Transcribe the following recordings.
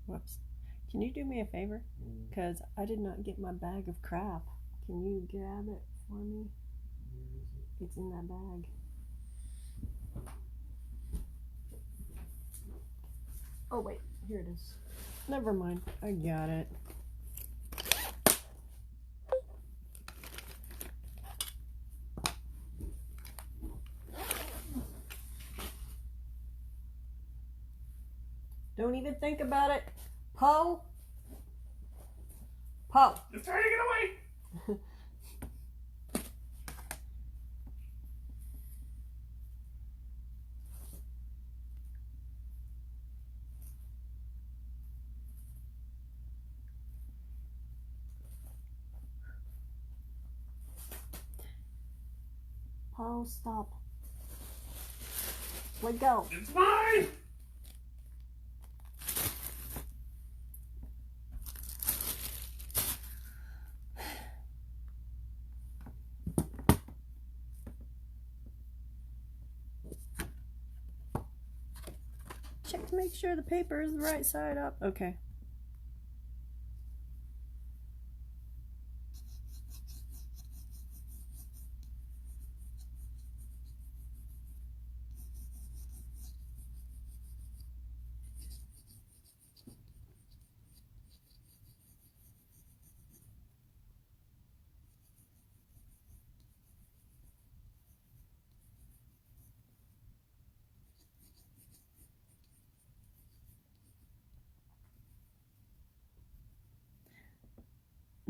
Whoops. Can you do me a favor? Because I did not get my bag of crap. Can you grab it for me? It's in that bag. Oh, wait. Here it is. Never mind. I got it. Don't even think about it. Poe? Poe. Just trying to get away. Poe, stop. Let go. It's mine. Check to make sure the paper is the right side up. Okay.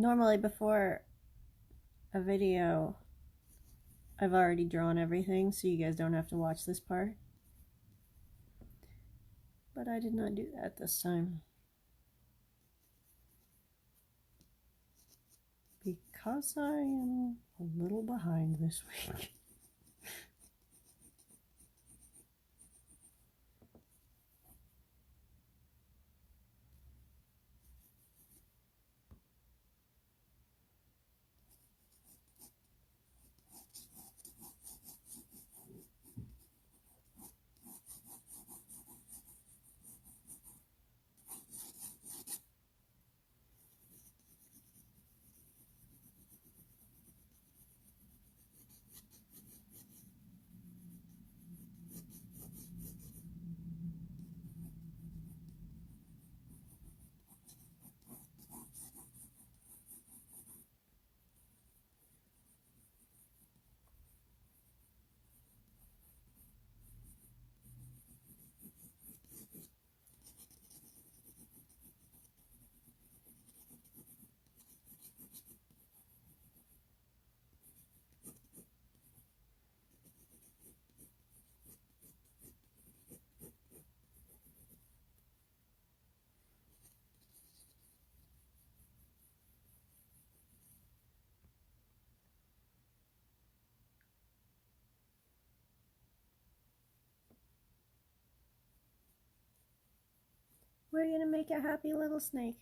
Normally before a video, I've already drawn everything, so you guys don't have to watch this part. But I did not do that this time. Because I am a little behind this week. We're gonna make a happy little snake.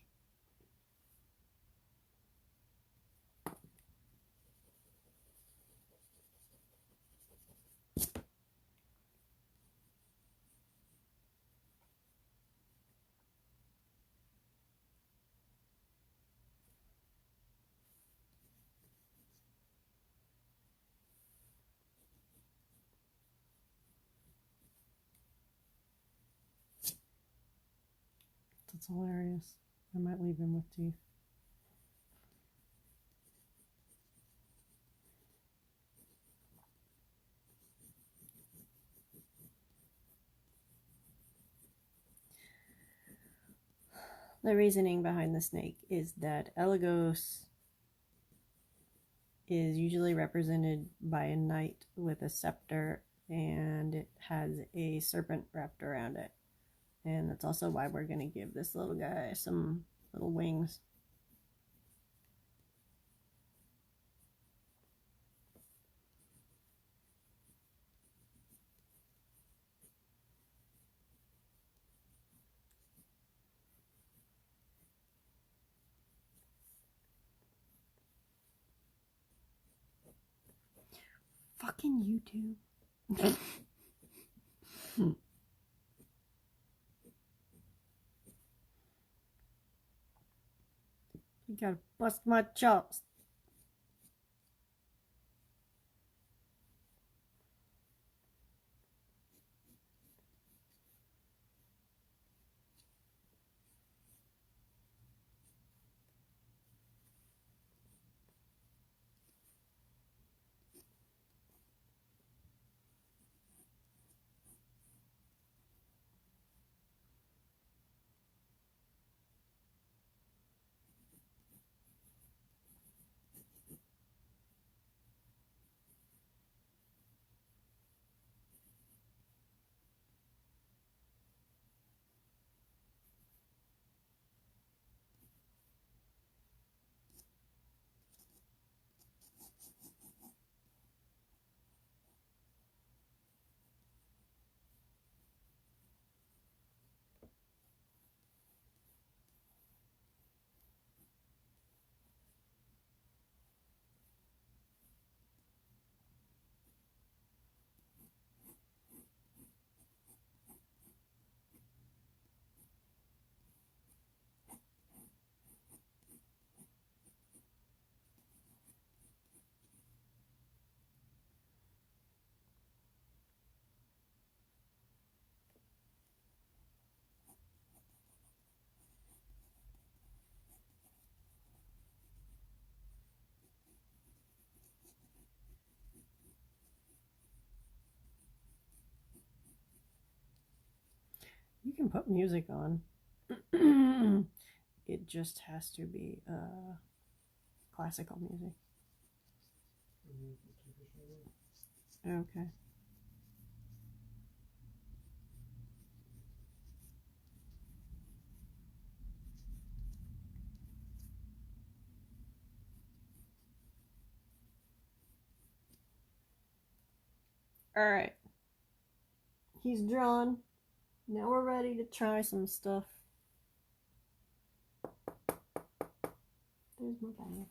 That's hilarious. I might leave him with teeth. The reasoning behind the snake is that Eligos is usually represented by a knight with a scepter, and it has a serpent wrapped around it. And that's also why we're going to give this little guy some little wings. Fucking YouTube. You gotta bust my chops. You can put music on. It just has to be classical music. Okay. All right. He's drawn. Now we're ready to try some stuff. There's my bag.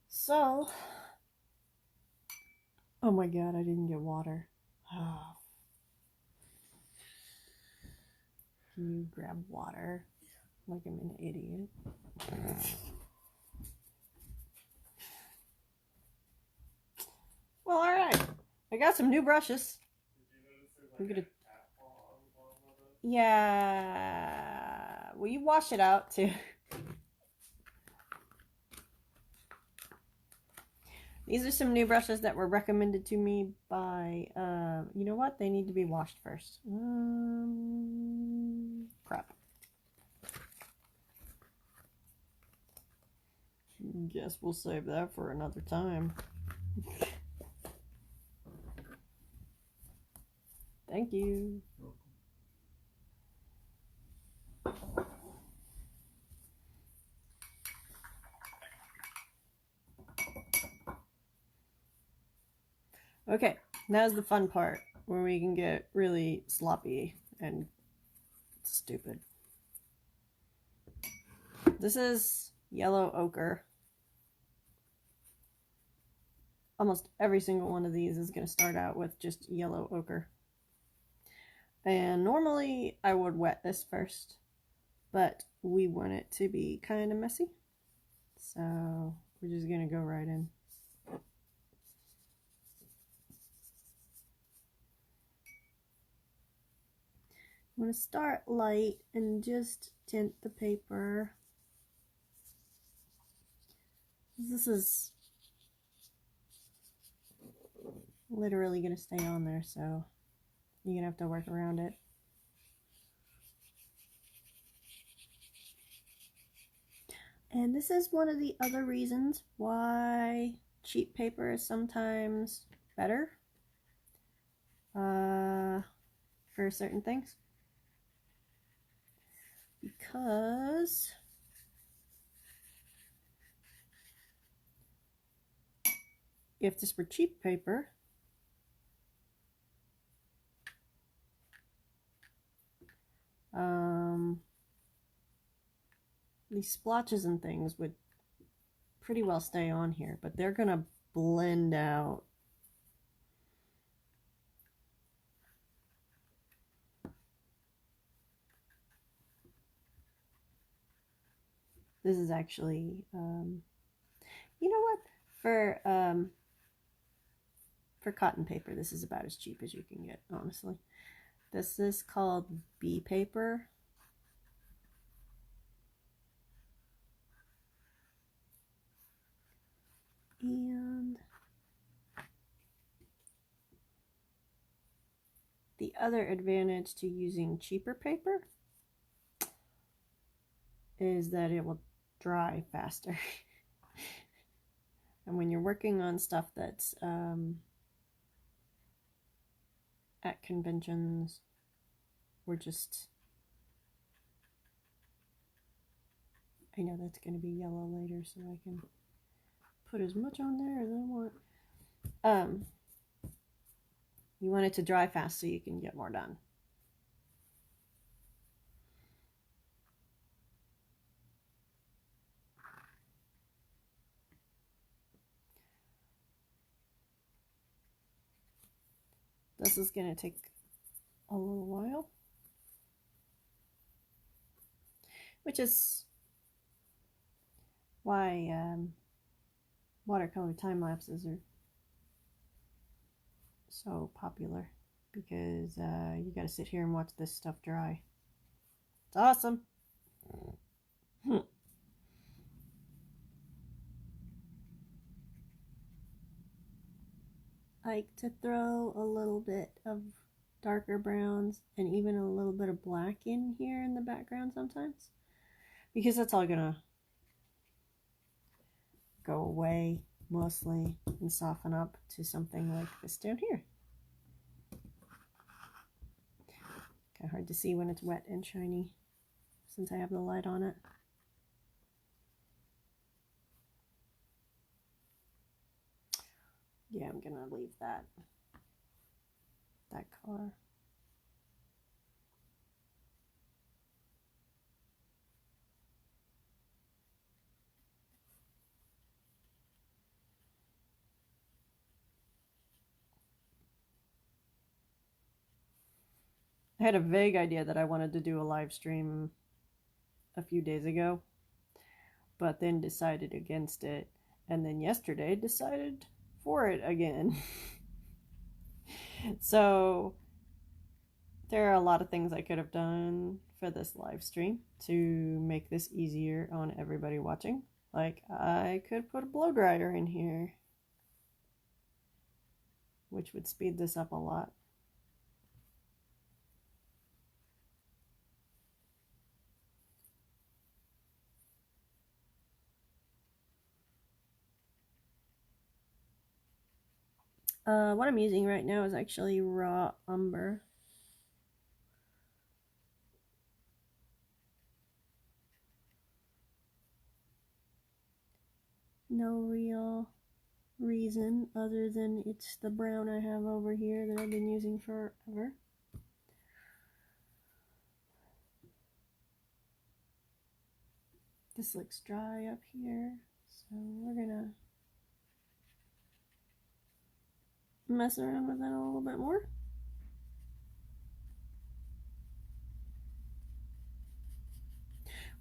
So, oh my god, I didn't get water. Oh. Can you grab water? Like I'm an idiot. Well, alright. I got some new brushes. I'm gonna... Yeah. Will you wash it out too? These are some new brushes that were recommended to me by, you know what? They need to be washed first. Crap. Guess we'll save that for another time. Thank you. Okay, now's the fun part where we can get really sloppy and stupid. This is yellow ochre. Almost every single one of these is going to start out with just yellow ochre. And normally I would wet this first, but we want it to be kind of messy. So we're just going to go right in. I'm going to start light and just tint the paper. This is literally going to stay on there, so you're going to have to work around it. And this is one of the other reasons why cheap paper is sometimes better for certain things. Because if this were cheap paper, These splotches and things would pretty well stay on here, but they're gonna blend out. This is actually, you know what? For cotton paper, this is about as cheap as you can get, honestly. This is called bee paper. And the other advantage to using cheaper paper is that it will dry faster. And when you're working on stuff that's at conventions or just, I know that's going to be yellow later, so I can put as much on there as I want. You want it to dry fast so you can get more done. This is going to take a little while, which is why watercolor time lapses are so popular, because you got to sit here and watch this stuff dry. It's awesome. I like to throw a little bit of darker browns and even a little bit of black in here in the background sometimes, because that's all gonna go away mostly and soften up to something like this down here. Kind of hard to see when it's wet and shiny since I have the light on it. Yeah, I'm gonna leave that color. I had a vague idea that I wanted to do a live stream a few days ago, but then decided against it, and then yesterday decided for it again. So there are a lot of things I could have done for this live stream to make this easier on everybody watching. Like, I could put a blow dryer in here, which would speed this up a lot. What I'm using right now is actually raw umber. No real reason other than it's the brown I have over here that I've been using forever. This looks dry up here, so we're gonna mess around with that a little bit more.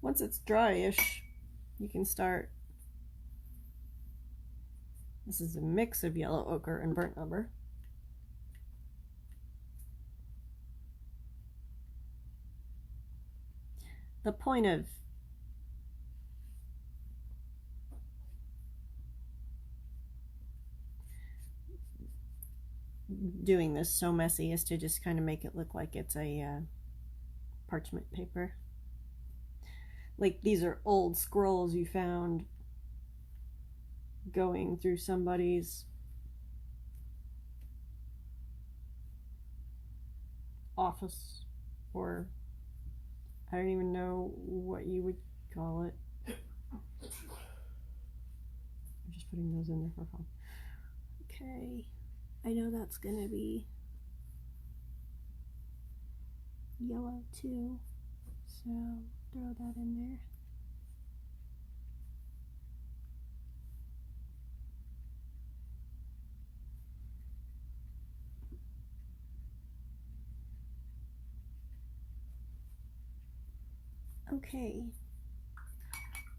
Once it's dryish, you can start. This is a mix of yellow ochre and burnt umber. The point of doing this so messy is to just kind of make it look like it's a parchment paper. Like, these are old scrolls you found going through somebody's office, or I don't even know what you would call it. I'm just putting those in there for fun. Okay, I know that's gonna be yellow too. So throw that in there. Okay,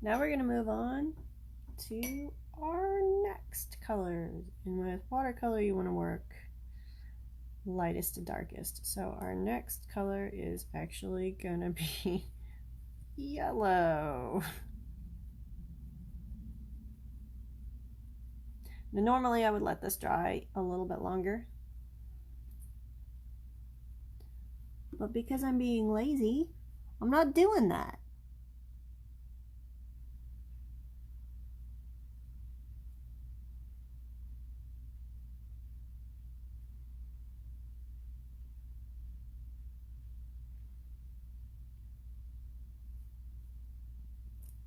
now we're going to move on to our next colors. And with watercolor, you want to work lightest to darkest. So our next color is actually going to be yellow. Now, normally I would let this dry a little bit longer, but because I'm being lazy, I'm not doing that.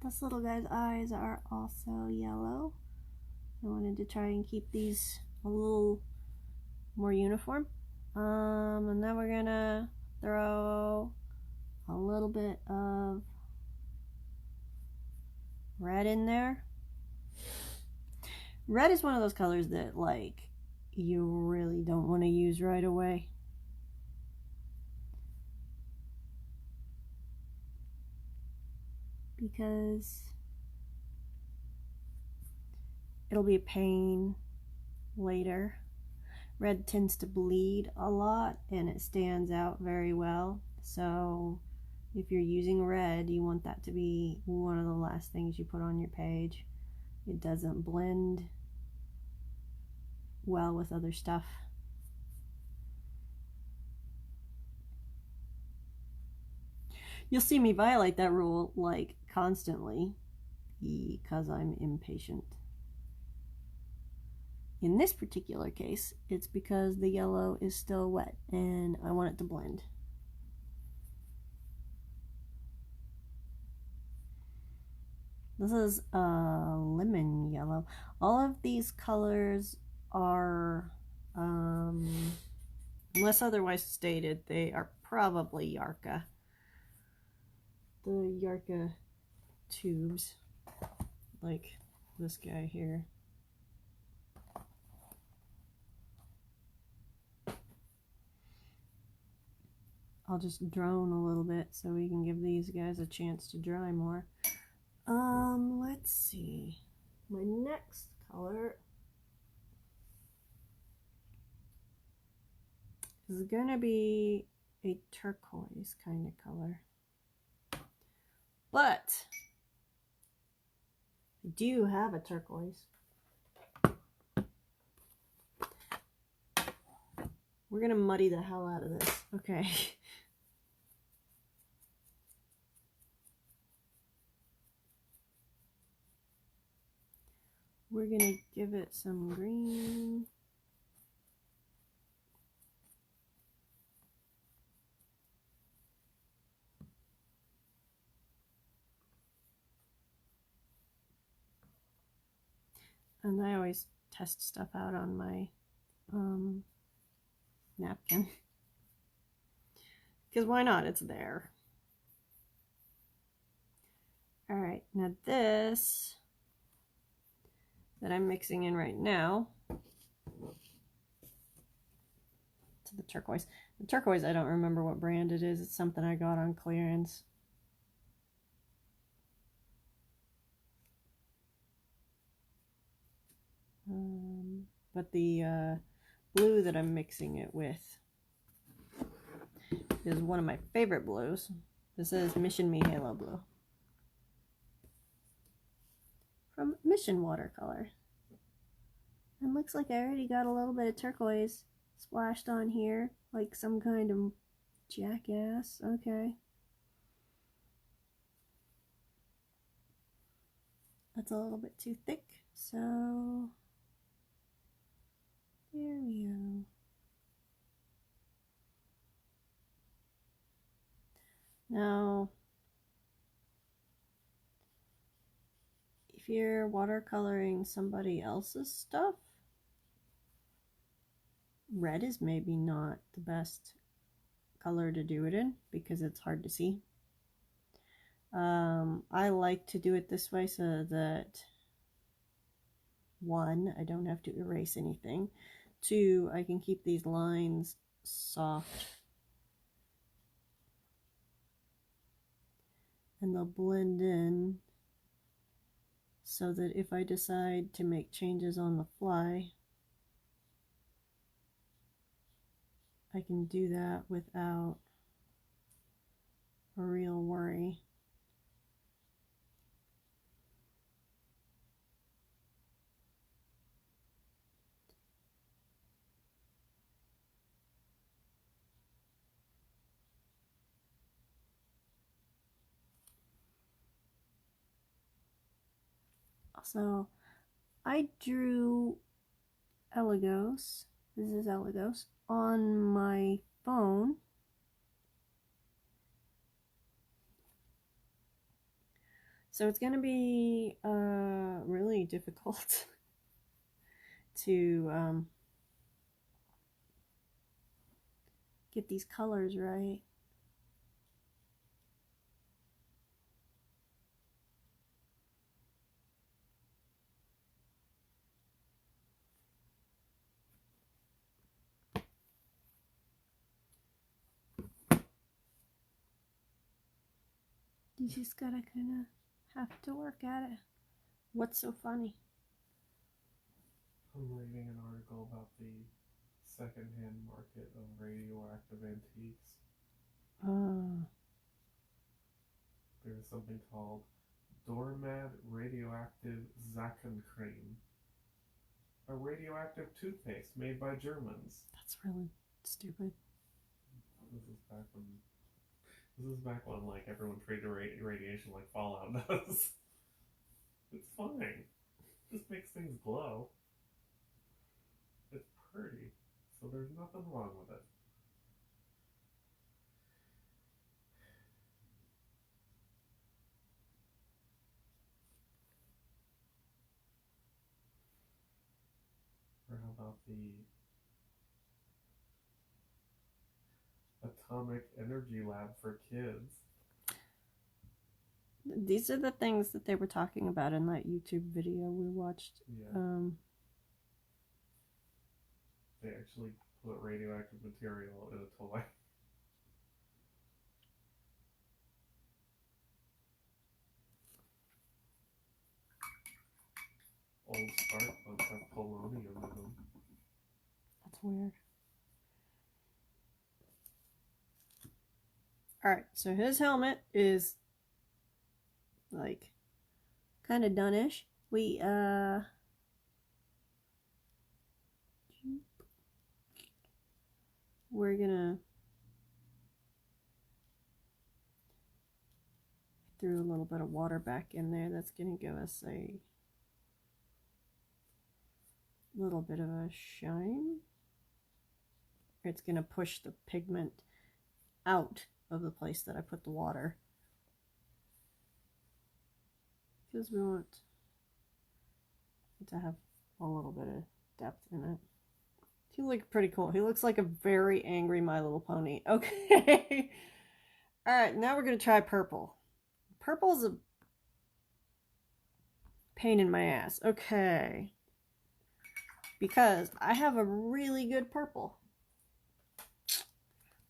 This little guy's eyes are also yellow. I wanted to try and keep these a little more uniform. And then we're gonna throw a little bit of red in there. Red is one of those colors that, like, you really don't want to use right away. Because it'll be a pain later. Red tends to bleed a lot and it stands out very well. So if you're using red, you want that to be one of the last things you put on your page. It doesn't blend well with other stuff. You'll see me violate that rule like constantly because I'm impatient. In this particular case, it's because the yellow is still wet and I want it to blend. This is a lemon yellow. All of these colors are, unless otherwise stated, they are probably Yarka. The Yarka tubes, like this guy here. I'll just drone a little bit so we can give these guys a chance to dry more. Let's see. My next color is gonna be a turquoise kind of color. But I do have a turquoise. We're gonna muddy the hell out of this. Okay. We're gonna give it some green. And I always test stuff out on my napkin. Because why not? It's there. Alright, now this that I'm mixing in right now to the turquoise. The turquoise, I don't remember what brand it is. It's something I got on clearance. But the blue that I'm mixing it with is one of my favorite blues. This is Mission Me Halo Blue from Mission Watercolor. And looks like I already got a little bit of turquoise splashed on here, like some kind of jackass. Okay. That's a little bit too thick, so there we go. Now, if you're watercoloring somebody else's stuff, red is maybe not the best color to do it in because it's hard to see. I like to do it this way so that, one, I don't have to erase anything. Two, I can keep these lines soft and they'll blend in so that if I decide to make changes on the fly, I can do that without a real worry. So I drew Eligos, this is Eligos, on my phone. So it's going to be really difficult to get these colors right. You just gotta kind of have to work at it. What's so funny? I'm reading an article about the secondhand market of radioactive antiques. There's something called Doormat Radioactive Zachencreme, a radioactive toothpaste made by Germans. That's really stupid. This is back when like everyone treated radiation like Fallout does. It's fine. Just makes things glow. It's pretty, so there's nothing wrong with it. Or how about the Atomic Energy Lab for kids? These are the things that they were talking about in that YouTube video we watched. Yeah. They actually put radioactive material in a toy. Old spark plugs have polonium in them. That's weird. Alright, so his helmet is like kind of done-ish. We're gonna threw a little bit of water back in there. That's gonna give us a little bit of a shine. It's gonna push the pigment out of the place that I put the water, because we want it to have a little bit of depth in it. He looked pretty cool. He looks like a very angry My Little Pony. Okay. Alright, now we're going to try purple. Purple's a pain in my ass. Okay. Because I have a really good purple.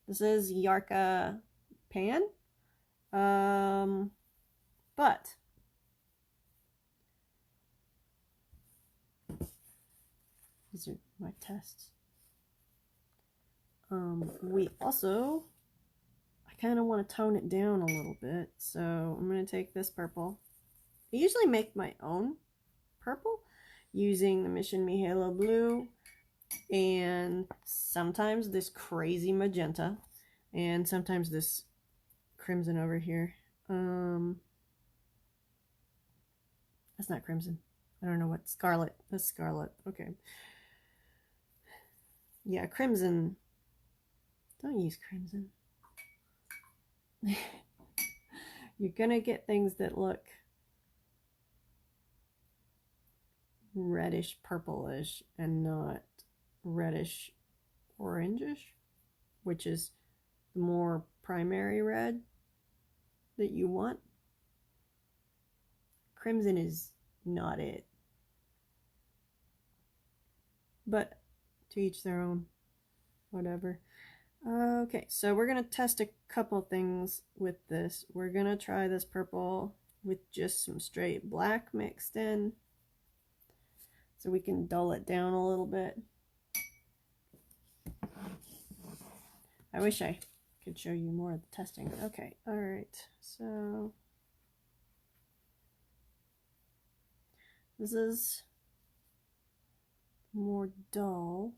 This is Yarka Pan. But these are my tests. We also, I kind of want to tone it down a little bit, so I'm going to take this purple. I usually make my own purple using the Mission Me Halo Blue and sometimes this crazy magenta and sometimes this crimson over here. That's not crimson. I don't know what. Scarlet. That's scarlet. Okay. Yeah, crimson. Don't use crimson. You're gonna get things that look reddish purplish and not reddish orangish, which is the more primary red that you want. crimson is not it. But to each their own. Whatever. Okay, so we're going to test a couple things with this. We're going to try this purple with just some straight black mixed in, so we can dull it down a little bit. I wish I could show you more of the testing. Okay, all right, so this is more dull.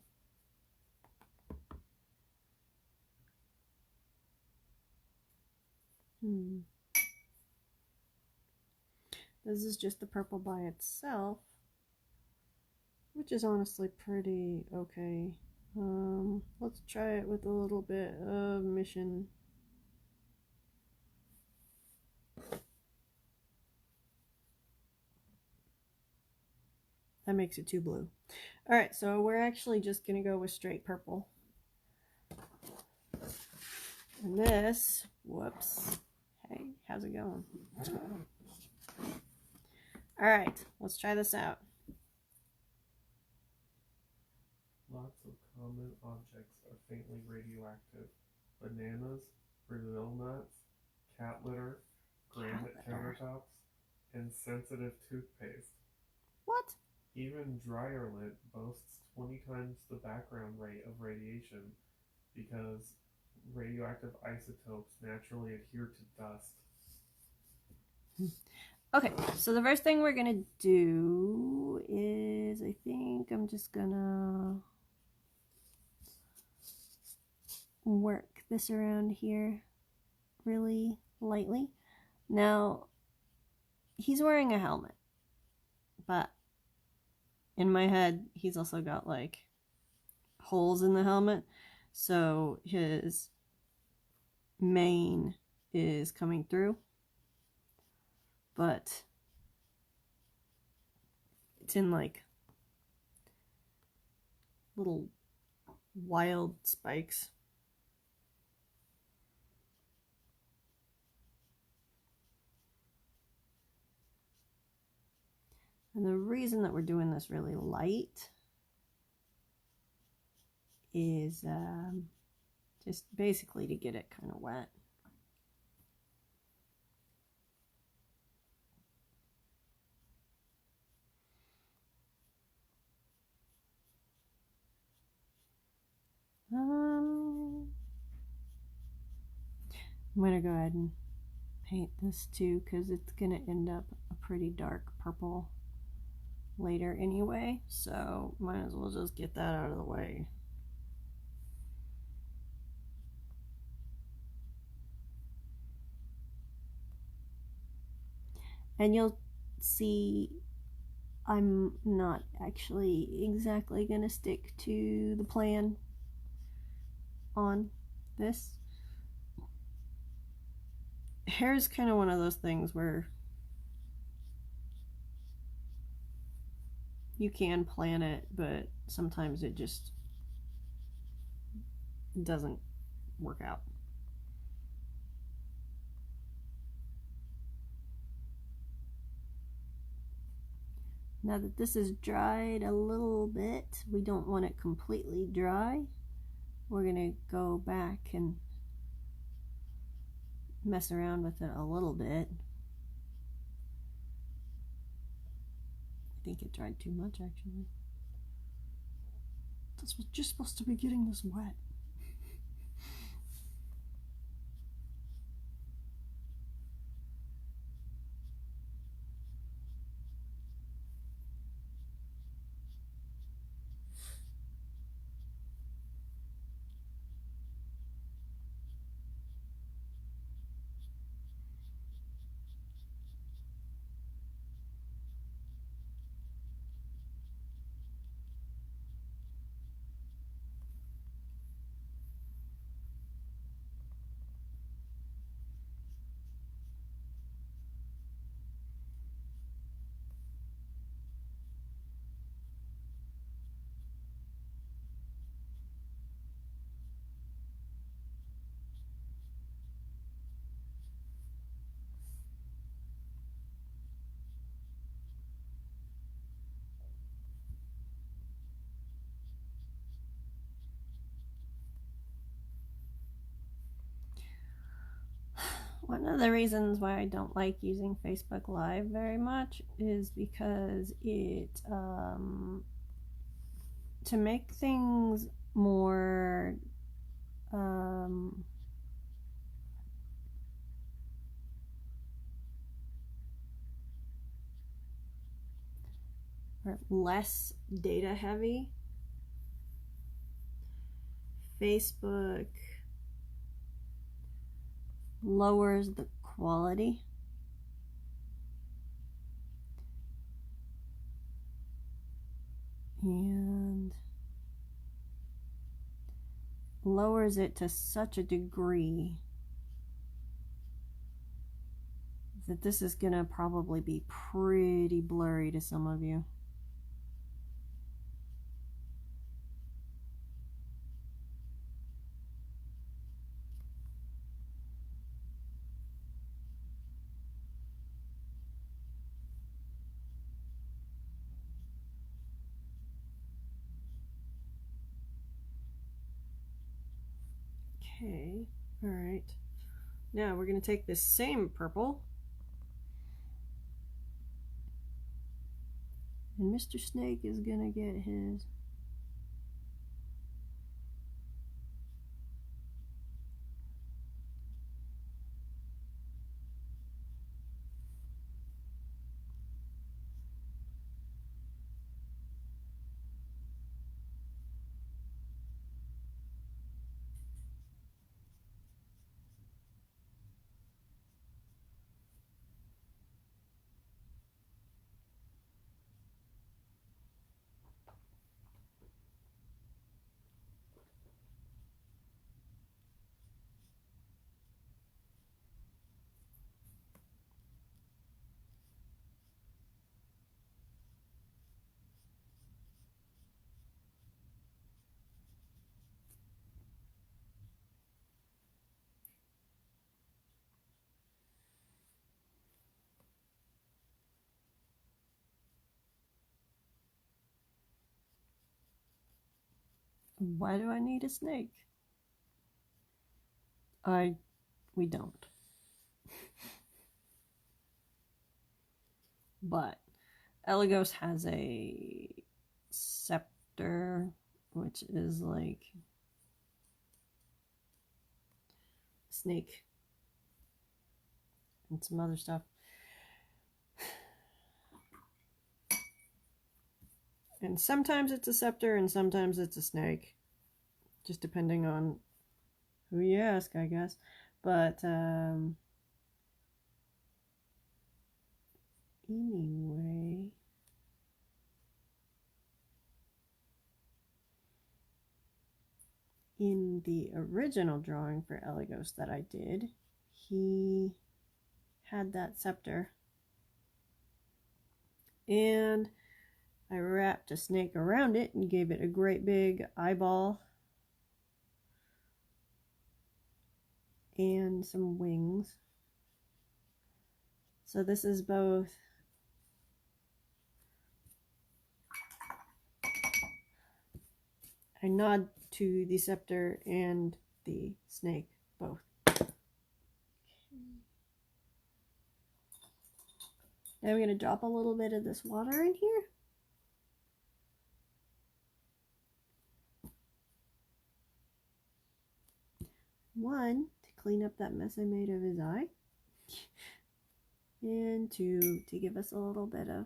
This is just the purple by itself, which is honestly pretty okay. Let's try it with a little bit of mission. That makes it too blue. All right, so we're actually just gonna go with straight purple. And this, whoops. Hey, how's it going? All right, let's try this out. Lots of common objects are faintly radioactive. Bananas, Brazil nuts, cat litter, granite countertops, and sensitive toothpaste. What? Even dryer lint boasts 20 times the background rate of radiation because radioactive isotopes naturally adhere to dust. Okay, so the first thing we're gonna do is, I think I'm just gonna work this around here really lightly. Now, he's wearing a helmet, but in my head, he's also got like holes in the helmet, so his mane is coming through, but it's in like little wild spikes. And the reason that we're doing this really light is just basically to get it kind of wet. I'm going to go ahead and paint this too, because it's going to end up a pretty dark purple later anyway, so might as well just get that out of the way. And you'll see I'm not actually exactly gonna stick to the plan on this. Hair is kind of one of those things where you can plan it, but sometimes it just doesn't work out. Now that this is dried a little bit, we don't want it completely dry. We're gonna go back and mess around with it a little bit. I think it dried too much, actually. This was just supposed to be getting this wet. One of the reasons why I don't like using Facebook Live very much is because it, to make things more, or less data heavy, Facebook lowers the quality. And lowers it to such a degree that this is gonna probably be pretty blurry to some of you. Okay, all right. Now we're going to take this same purple, and Mr. Snake is going to get his. Why do I need a snake? We don't. But Eligos has a scepter, which is like snake and some other stuff. And sometimes it's a scepter and sometimes it's a snake, just depending on who you ask, I guess. But anyway, in the original drawing for Eligos that I did, he had that scepter, and I wrapped a snake around it and gave it a great big eyeball and some wings. So this is both a nod to the scepter and the snake, both. Now I'm going to drop a little bit of this water in here. One, to clean up that mess I made of his eye. And two, to give us a little bit of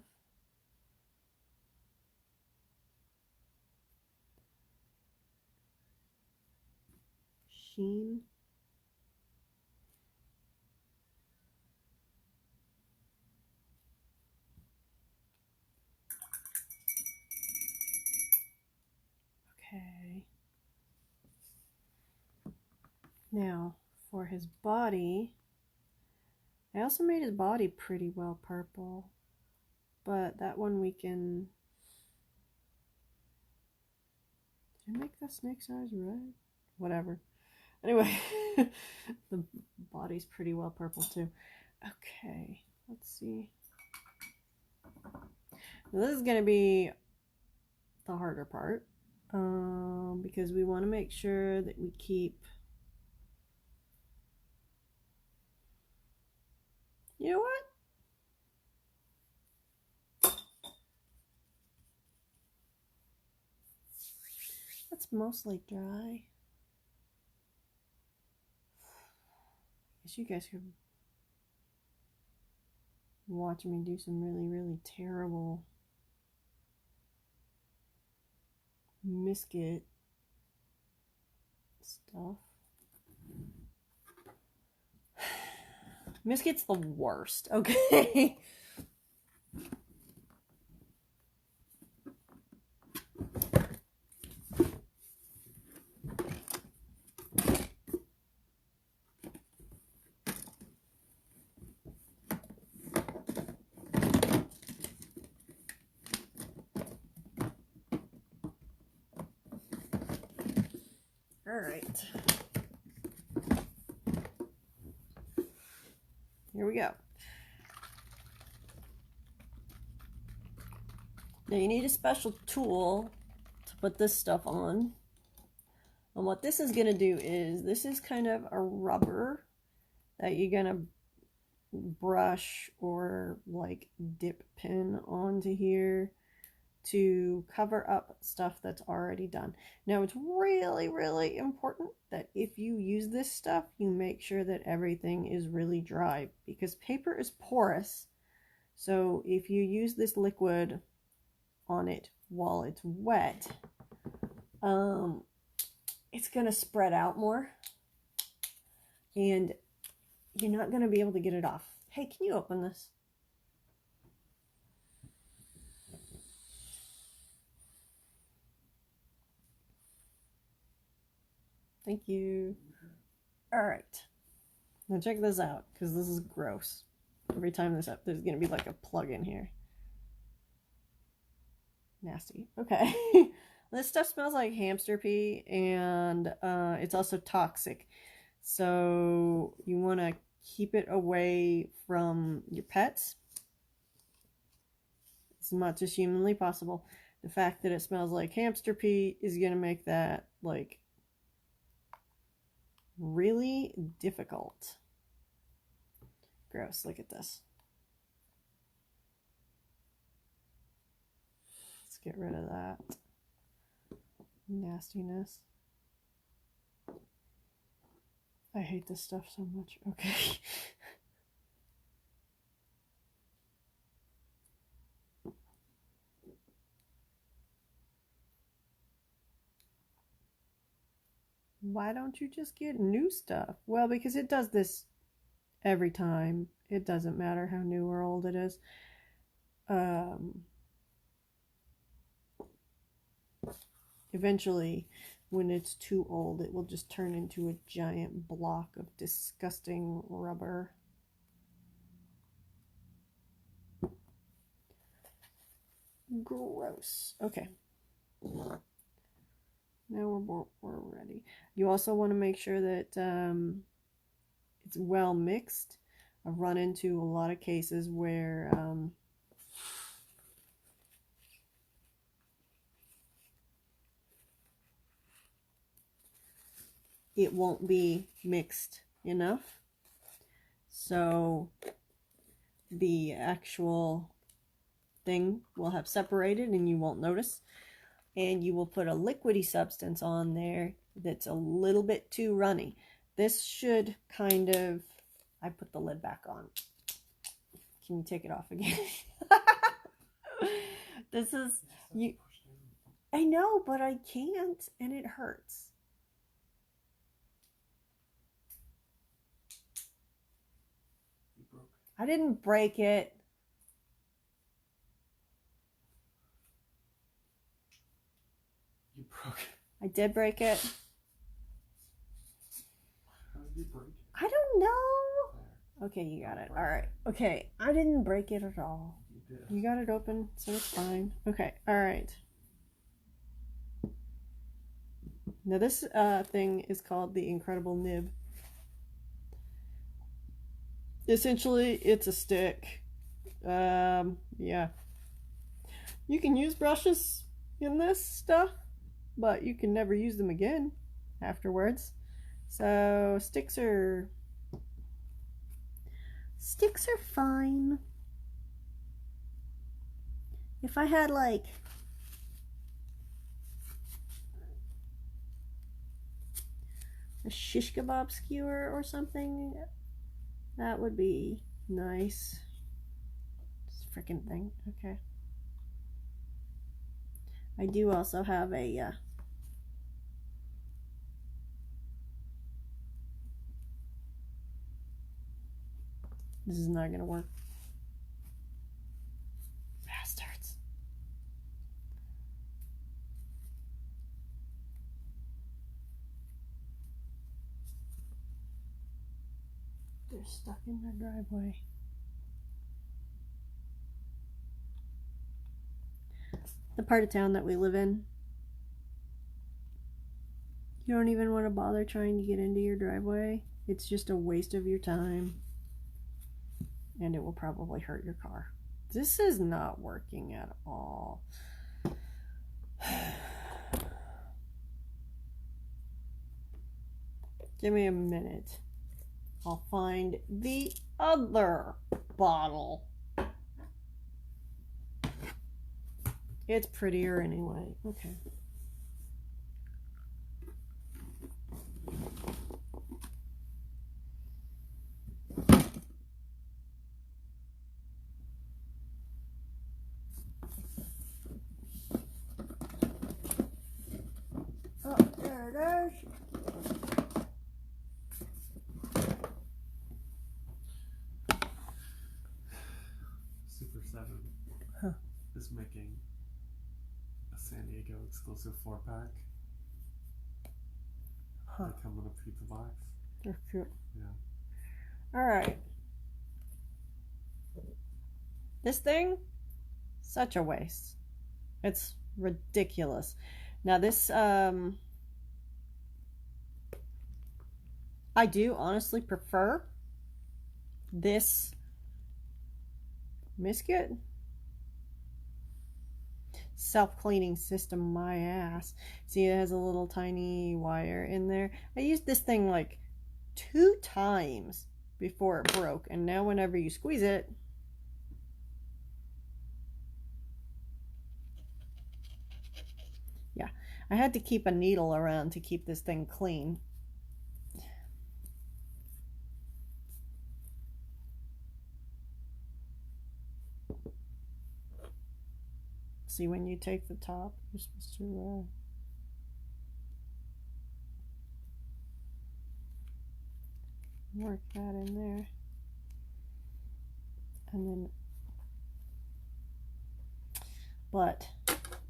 sheen. Okay. Now, for his body, I also made his body pretty well purple, but that one we can... Did I make the snake's eyes red? Whatever. Anyway, the body's pretty well purple too. Okay, let's see. Now this is going to be the harder part, because we want to make sure that we keep You know what? That's mostly dry. I guess you guys could watch me do some really, really terrible misket stuff. Misket's the worst, okay? All right. Here we go. Now you need a special tool to put this stuff on. And what this is going to do is, this is kind of a rubber that you're going to brush or like dip pin onto here to cover up stuff that's already done. Now it's really, really important that if you use this stuff, you make sure that everything is really dry, because paper is porous. So if you use this liquid on it while it's wet, it's gonna spread out more and you're not gonna be able to get it off. Hey, can you open this? Thank you. All right, now check this out, because this is gross. Every time this up, there's gonna be like a plug in here. Nasty. Okay. This stuff smells like hamster pee, and it's also toxic. So you want to keep it away from your pets as much as humanly possible. The fact that it smells like hamster pee is going to make that like really difficult. Gross. Look at this. Let's get rid of that nastiness. I hate this stuff so much. Okay. Why don't you just get new stuff? Well, because it does this every time. It doesn't matter how new or old it is. Eventually, when it's too old, it will just turn into a giant block of disgusting rubber. Gross. Okay. Now we're ready. You also want to make sure that it's well mixed. I've run into a lot of cases where it won't be mixed enough. So the actual thing will have separated and you won't notice. And you will put a liquidy substance on there that's a little bit too runny. This should kind of... I put the lid back on. Can you take it off again? This is... you. I know, but I can't, and it hurts. You broke it. I didn't break it. You broke it. I did break it. How did you break it? I don't know. There. Okay, you got it. All right. Okay, I didn't break it at all. You did. You got it open, so it's fine. Okay, all right. Now this thing is called the Incredible Nib. Essentially, it's a stick. Yeah. You can use brushes in this stuff, but you can never use them again afterwards. So sticks are Sticks are fine. If I had like a shish kebab skewer or something, that would be nice. This freaking thing. Okay. I do also have a this is not gonna work. Bastards. They're stuck in their driveway. The part of town that we live in, you don't even want to bother trying to get into your driveway. It's just a waste of your time. And it will probably hurt your car. This is not working at all. Give me a minute. I'll find the other bottle. It's prettier anyway. Okay. Oh, there it is. Super 7 is making a San Diego exclusive 4-pack. They come in a pizza box. They're cute. Yeah. Alright. This thing, such a waste. It's ridiculous. Now this, I do honestly prefer this Misket self-cleaning system. My ass. See, it has a little tiny wire in there. I used this thing like 2 times before it broke, and now whenever you squeeze it, yeah, I had to keep a needle around to keep this thing clean. See, when you take the top, you're supposed to work that in there, and then, but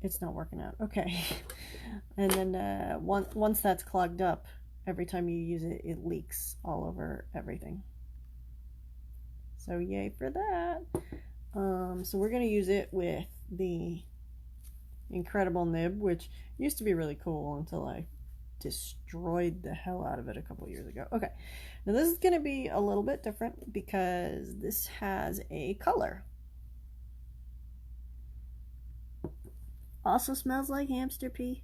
it's not working out. Okay. And then once that's clogged up, every time you use it, it leaks all over everything. So yay for that. So we're gonna use it with the incredible nib, which used to be really cool until I destroyed the hell out of it a couple years ago. Okay, now this is gonna be a little bit different because this has a color. Also smells like hamster pee,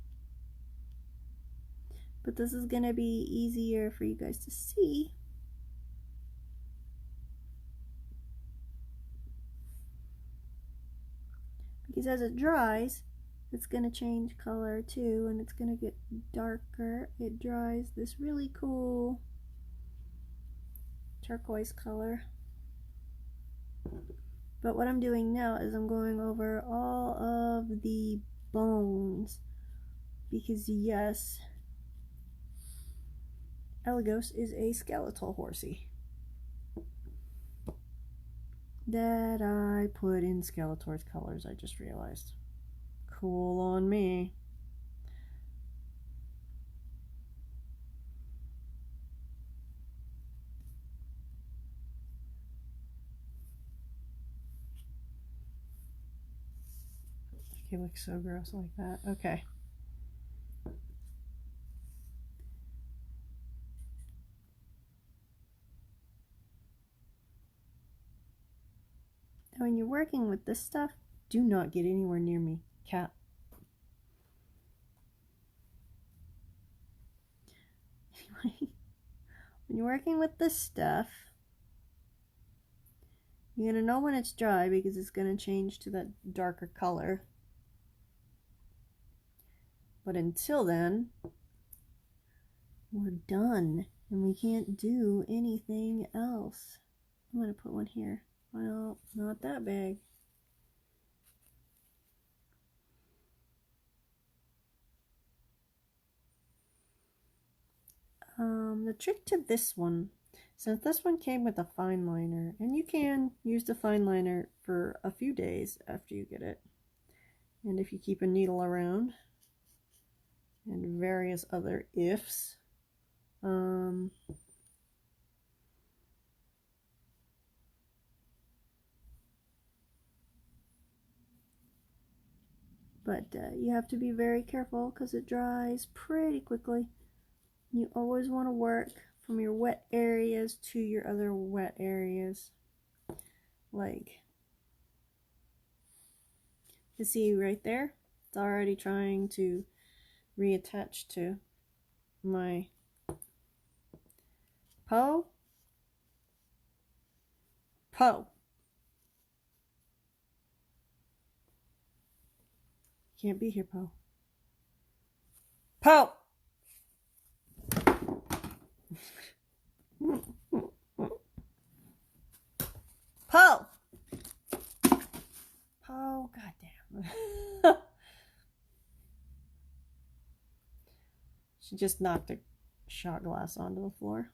but this is gonna be easier for you guys to see. Because as it dries, it's going to change color too, and it's going to get darker. It dries this really cool turquoise color. But what I'm doing now is I'm going over all of the bones, because yes, Eligos is a skeletal horsey that I put in Skeletor's colors, I just realized. Cool on me. He looks so gross like that. Okay. Now when you're working with this stuff, do not get anywhere near me, cat. Anyway, when you're working with this stuff, You're going to know when it's dry because it's going to change to that darker color. But until then, we're done and we can't do anything else. I'm going to put one here. Well, not that big. The trick to this one, since this one came with a fine liner, and you can use the fine liner for a few days after you get it, and if you keep a needle around, and various other ifs, but you have to be very careful because it dries pretty quickly. You always want to work from your wet areas to your other wet areas. Like, you see right there, it's already trying to reattach to my Poe. Can't be here, Poe. Poe! Goddamn. She just knocked a shot glass onto the floor.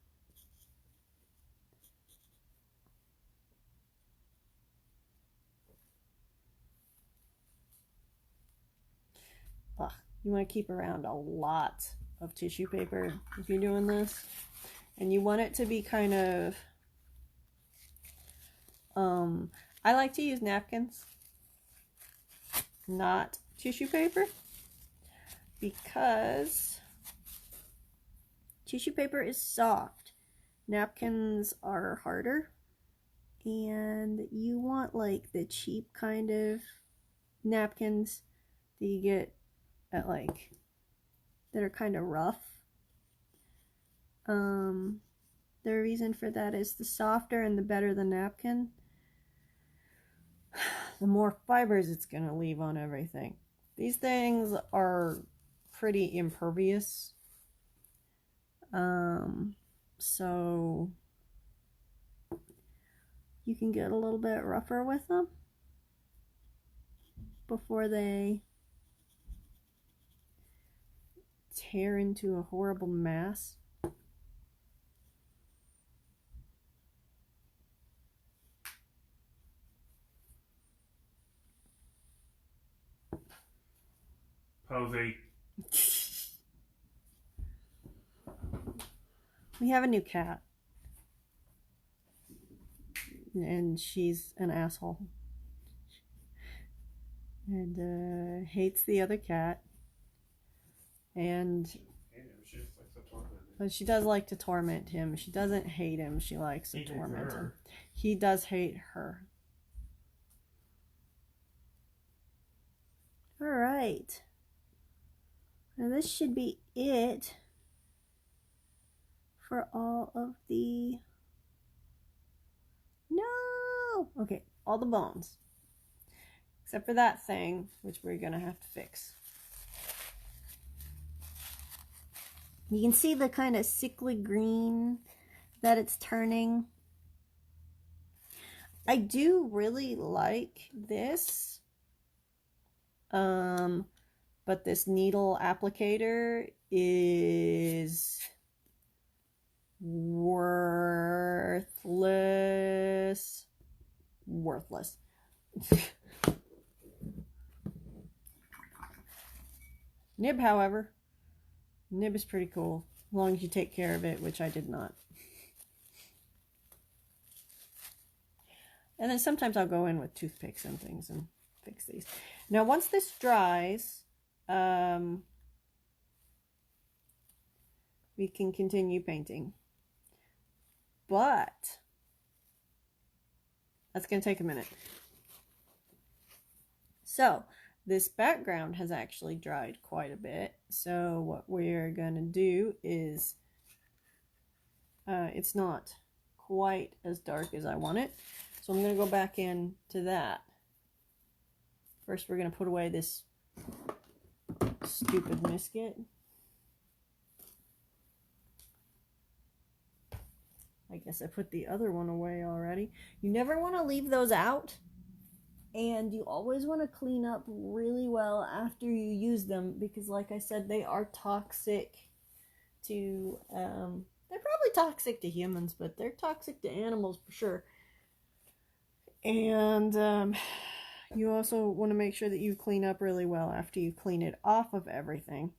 Ugh, you want to keep around a lot of tissue paper if you're doing this. And you want it to be kind of... I like to use napkins, not tissue paper, because tissue paper is soft. Napkins are harder, and you want like the cheap kind of napkins that you get at like that are kind of rough. The reason for that is the softer and the better the napkin, the more fibers it's going to leave on everything. These things are pretty impervious. So you can get a little bit rougher with them before they tear into a horrible mass. Posey. We have a new cat, and she's an asshole, and hates the other cat, and but she does like to torment him. She doesn't hate him, she likes to torment him. He does hate her. All right, now this should be it for all of the... No! Okay, all the bones. Except for that thing, which we're gonna have to fix. You can see the kind of sickly green that it's turning. I do really like this. But this needle applicator is worthless. Nib, however, nib is pretty cool, as long as you take care of it, which I did not. And then sometimes I'll go in with toothpicks and things and fix these. Now, once this dries, we can continue painting. But that's going to take a minute. So, this background has actually dried quite a bit. So, what we're going to do is, it's not quite as dark as I want it. So I'm going to go back into that. First, we're going to put away this stupid biscuit. I guess I put the other one away already. You never want to leave those out. And you always want to clean up really well after you use them. Because like I said, they are toxic to... they're probably toxic to humans, but they're toxic to animals for sure. And you also want to make sure that you clean up really well after you clean it off of everything.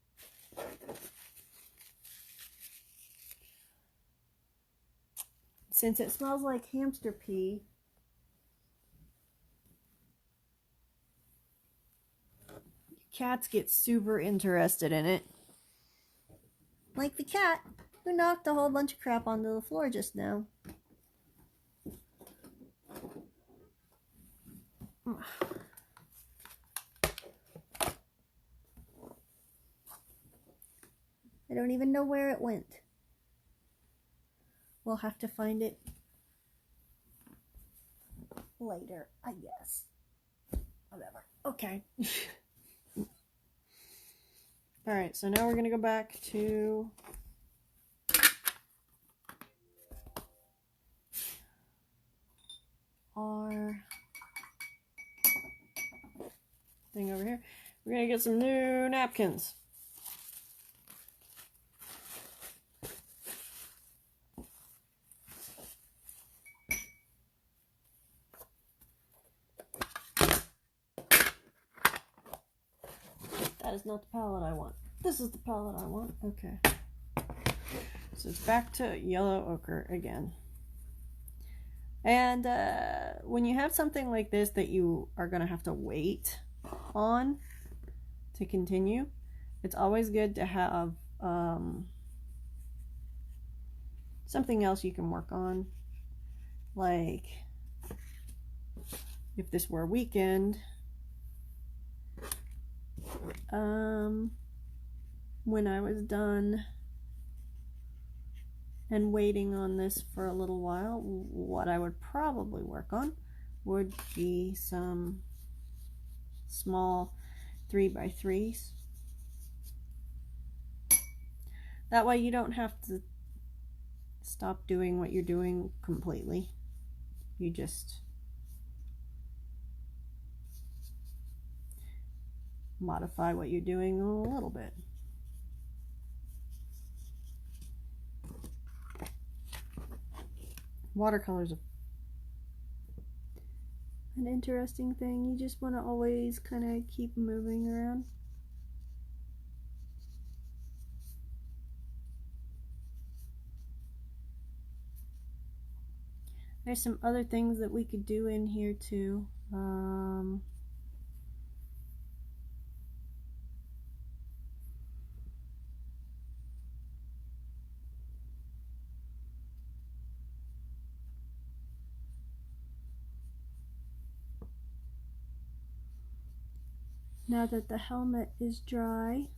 Since it smells like hamster pee, cats get super interested in it. Like the cat who knocked a whole bunch of crap onto the floor just now. I don't even know where it went. We'll have to find it later, I guess. Whatever. Okay. Alright, so now we're going to go back to our thing over here. We're going to get some new napkins. That is not the palette I want. This is the palette I want. Okay. So it's back to yellow ochre again. And when you have something like this that you are going to have to wait on to continue, it's always good to have something else you can work on. Like, if this were a weekend, when I was done and waiting on this for a little while, what I would probably work on would be some small 3x3s. That way you don't have to stop doing what you're doing completely. You just modify what you're doing a little bit. Watercolors are an interesting thing. You just want to always kind of keep moving around. There's some other things that we could do in here too. Now that the helmet is dry,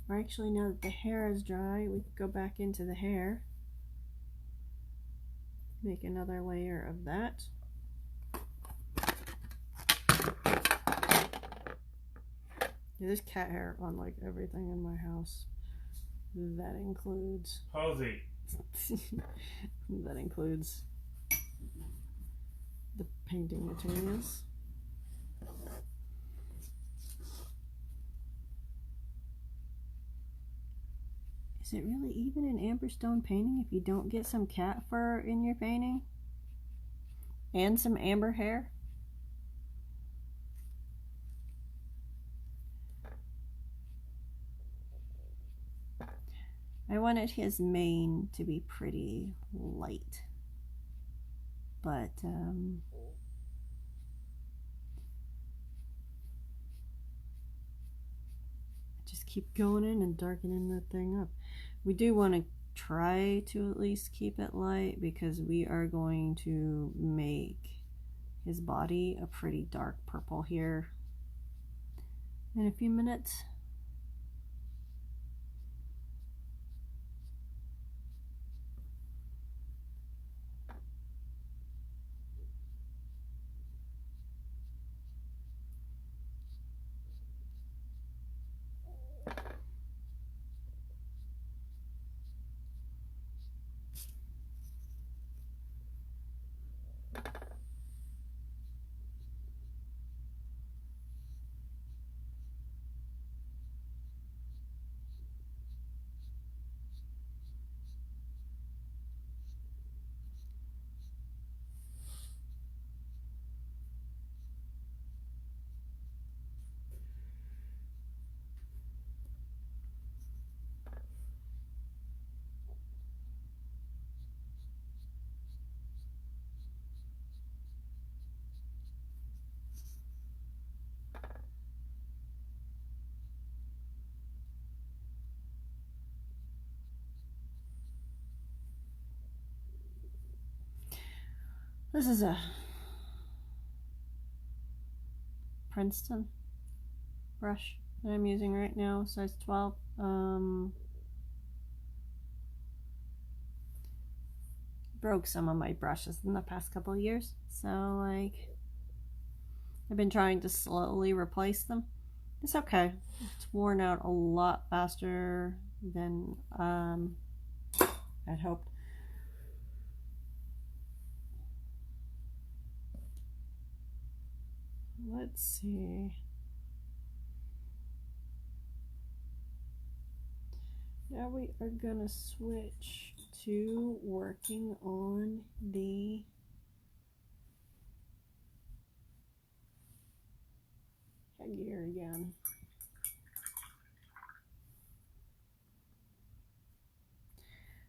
or actually now that the hair is dry, we can go back into the hair. Make another layer of that. Yeah, there's cat hair on like everything in my house. That includes... Posey. That includes the painting materials. Is it really even an amberstone painting if you don't get some cat fur in your painting? And some amber hair? I wanted his mane to be pretty light. But, just keep going in and darkening that thing up. We do want to try to at least keep it light because we are going to make his body a pretty dark purple here in a few minutes. This is a Princeton brush that I'm using right now, size 12. Broke some of my brushes in the past couple of years, so like I've been trying to slowly replace them. It's okay. It's worn out a lot faster than I'd hoped. Let's see. Now we are gonna switch to working on the headgear again.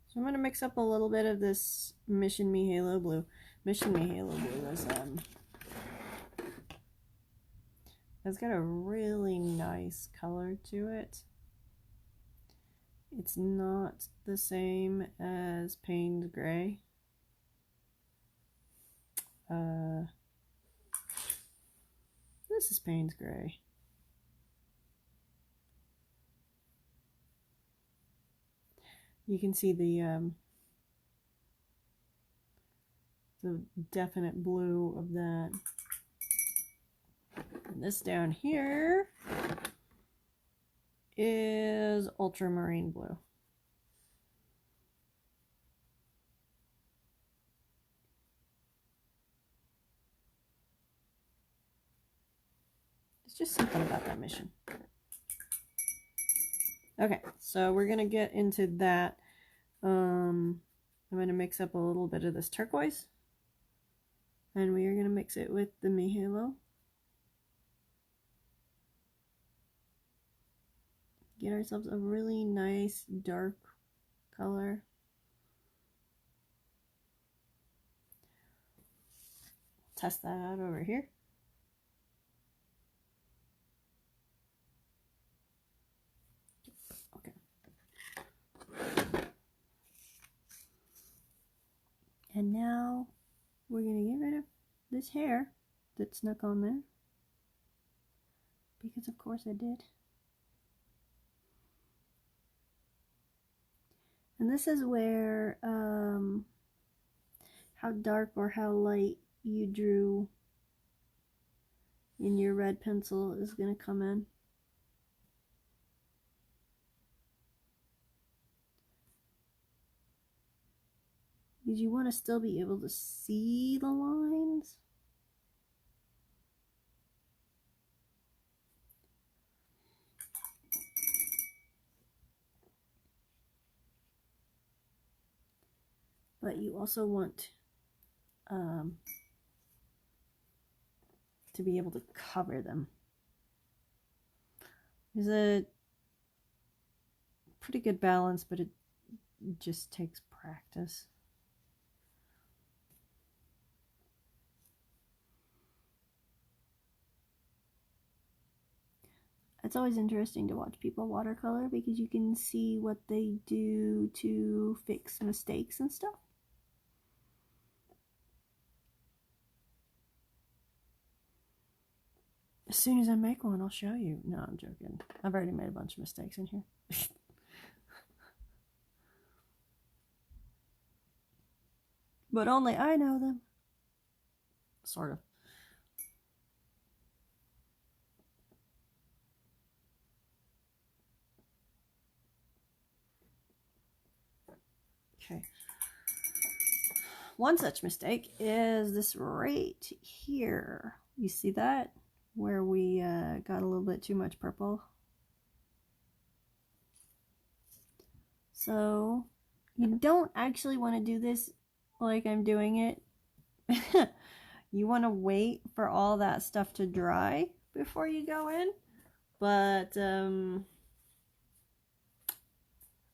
So I'm gonna mix up a little bit of this Mission Me Halo Blue. Mission Me Halo Blue is it's got a really nice color to it. It's not the same as Payne's Gray. This is Payne's Gray. You can see the definite blue of that. And this down here is ultramarine blue. It's just something about that mission. Okay, so we're gonna get into that. I'm gonna mix up a little bit of this turquoise, and we are gonna mix it with the Me Halo. Get ourselves a really nice dark color. Test that out over here. Okay. And now we're going to get rid of this hair that snuck on there. Because of course I did. And this is where how dark or how light you drew in your red pencil is going to come in. Because you want to still be able to see the lines. But you also want to be able to cover them. There's a pretty good balance, but it just takes practice. It's always interesting to watch people watercolor because you can see what they do to fix mistakes and stuff. As soon as I make one, I'll show you. No, I'm joking. I've already made a bunch of mistakes in here. But only I know them. Sort of. Okay. One such mistake is this right here. You see that? Where we got a little bit too much purple. So you don't actually want to do this like I'm doing it. You want to wait for all that stuff to dry before you go in. But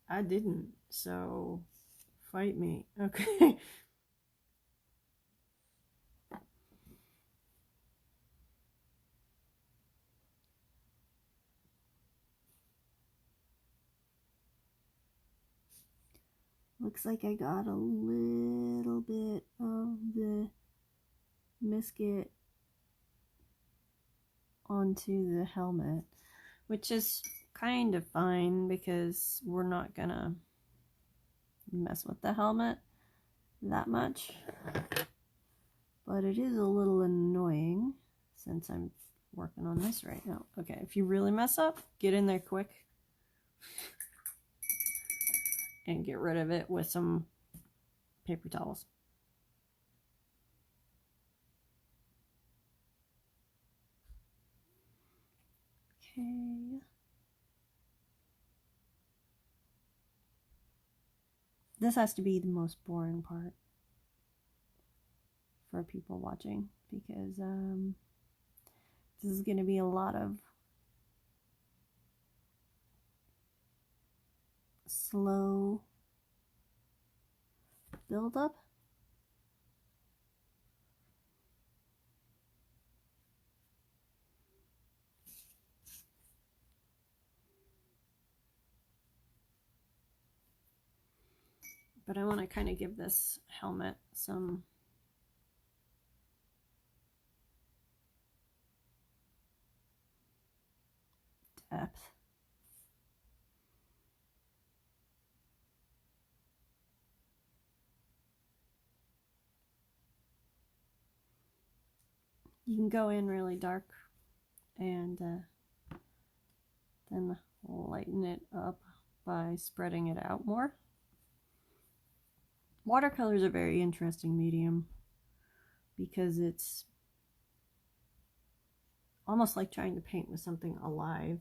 I didn't, so fight me. Okay. Looks like I got a little bit of the misket onto the helmet, which is kind of fine because we're not gonna mess with the helmet that much, but it is a little annoying since I'm working on this right now. Okay, if you really mess up, get in there quick and get rid of it with some paper towels. Okay. This has to be the most boring part for people watching because this is going to be a lot of slow build up. But I want to kind of give this helmet some depth. You can go in really dark and then lighten it up by spreading it out more. Watercolor is a very interesting medium because it's almost like trying to paint with something alive.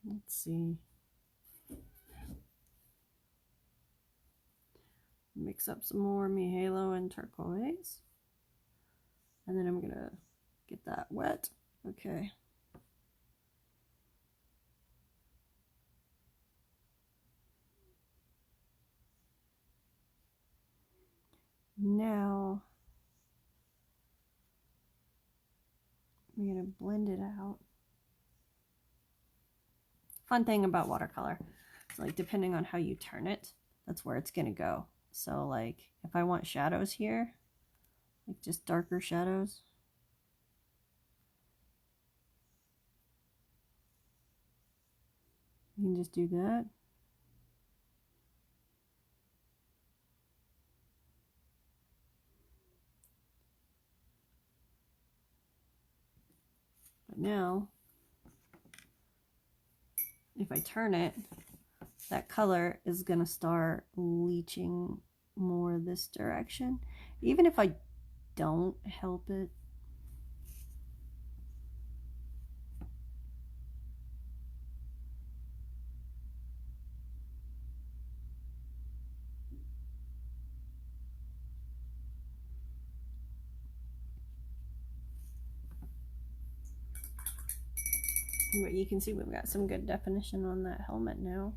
Let's see. Mix up some more Mihalo and turquoise. And then I'm gonna get that wet. Okay. Now I'm gonna blend it out. Fun thing about watercolor, it's like depending on how you turn it, that's where it's gonna go. So like if I want shadows here, like just darker shadows, you can just do that. But now, if I turn it, that color is gonna start leaching more this direction. Even if I don't help it. But you can see we've got some good definition on that helmet now.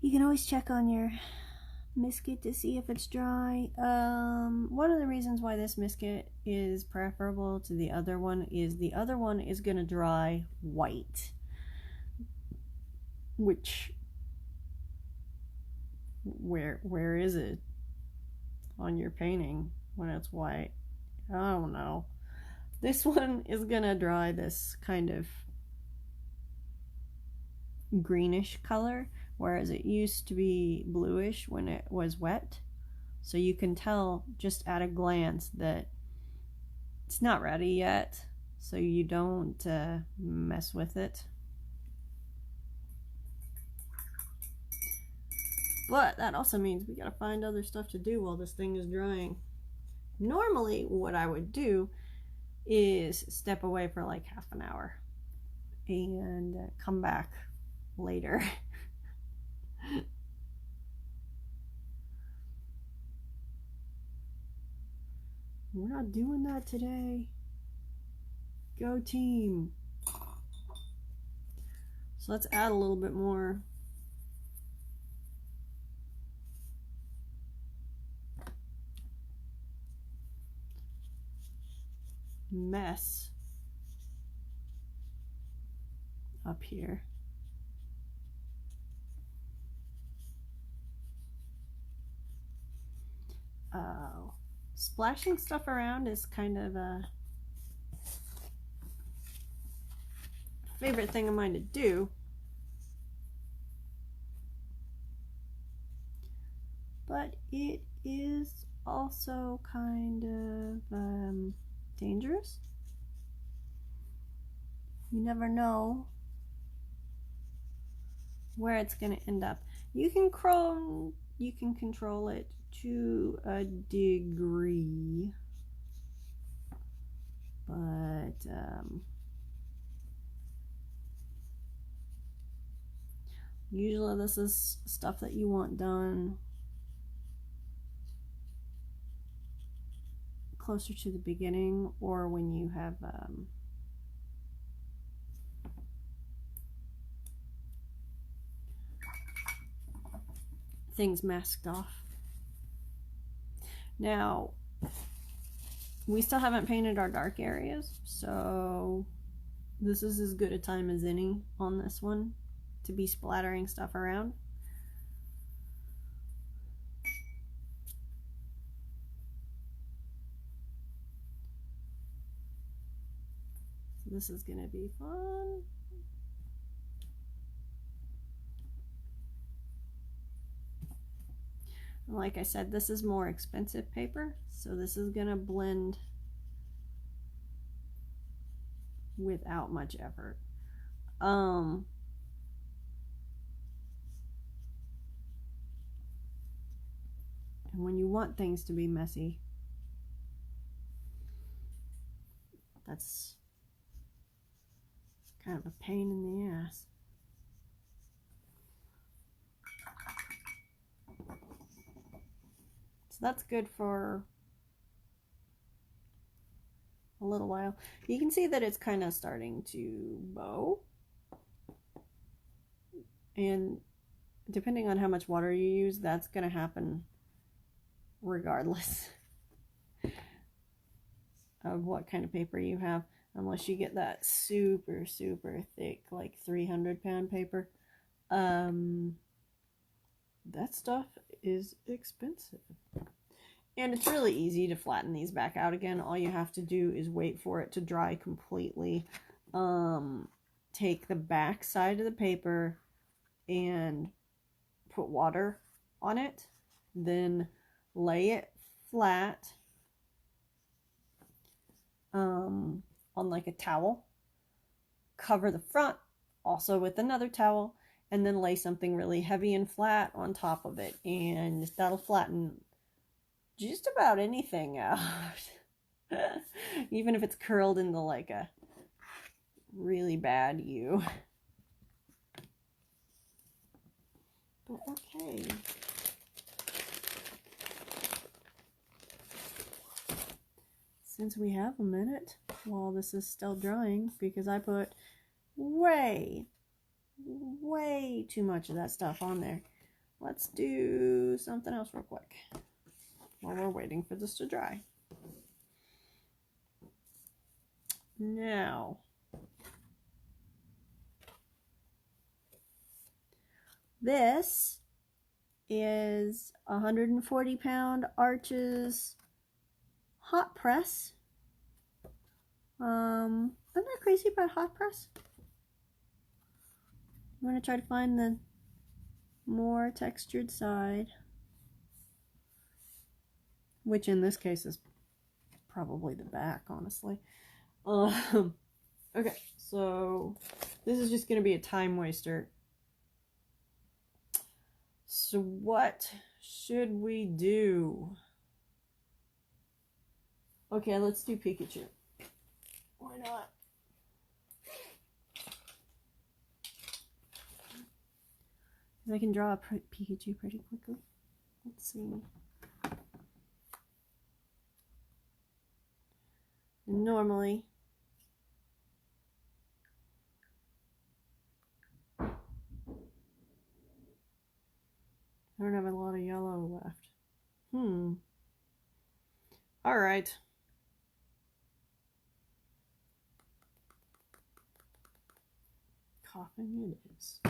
You can always check on your misket to see if it's dry. One of the reasons why this misket is preferable to the other one is the other one is going to dry white, which where is it on your painting when it's white? I don't know. This one is gonna dry this kind of greenish color, whereas it used to be bluish when it was wet. So you can tell just at a glance that it's not ready yet, so you don't mess with it. But that also means we gotta find other stuff to do while this thing is drying. Normally what I would do is step away for like half an hour and come back later. We're not doing that today. Go team. So let's add a little bit more. mess up here. Splashing stuff around is kind of a favorite thing of mine to do. But it is also kind of dangerous. You never know where it's going to end up. You can control it to a degree, but usually this is stuff that you want done closer to the beginning, or when you have things masked off. Now, we still haven't painted our dark areas, so this is as good a time as any on this one to be splattering stuff around. So this is going to be fun. Like I said, this is more expensive paper, so this is going to blend without much effort. And when you want things to be messy, that's kind of a pain in the ass. That's good for a little while. You can see that it's kind of starting to bow. And depending on how much water you use, that's going to happen regardless of what kind of paper you have. Unless you get that super, super thick, like 300-pound paper. That stuff is expensive. And it's really easy to flatten these back out again. All you have to do is wait for it to dry completely. Take the back side of the paper and put water on it. Then lay it flat on like a towel. Cover the front also with another towel. And then lay something really heavy and flat on top of it. And that'll flatten just about anything out. Even if it's curled into like a really bad U. But okay. Since we have a minute while this is still drying, because I put way too much of that stuff on there, let's do something else real quick while we're waiting for this to dry. Now, this is 140-pound Arches hot press. I'm not crazy about hot press. I'm going to try to find the more textured side, which in this case is probably the back, honestly. Okay, so this is just going to be a time waster. So what should we do? Okay, let's do Pikachu. Why not? I can draw a Pikachu pretty quickly. Let's see. Normally, I don't have a lot of yellow left. All right. coughing it is.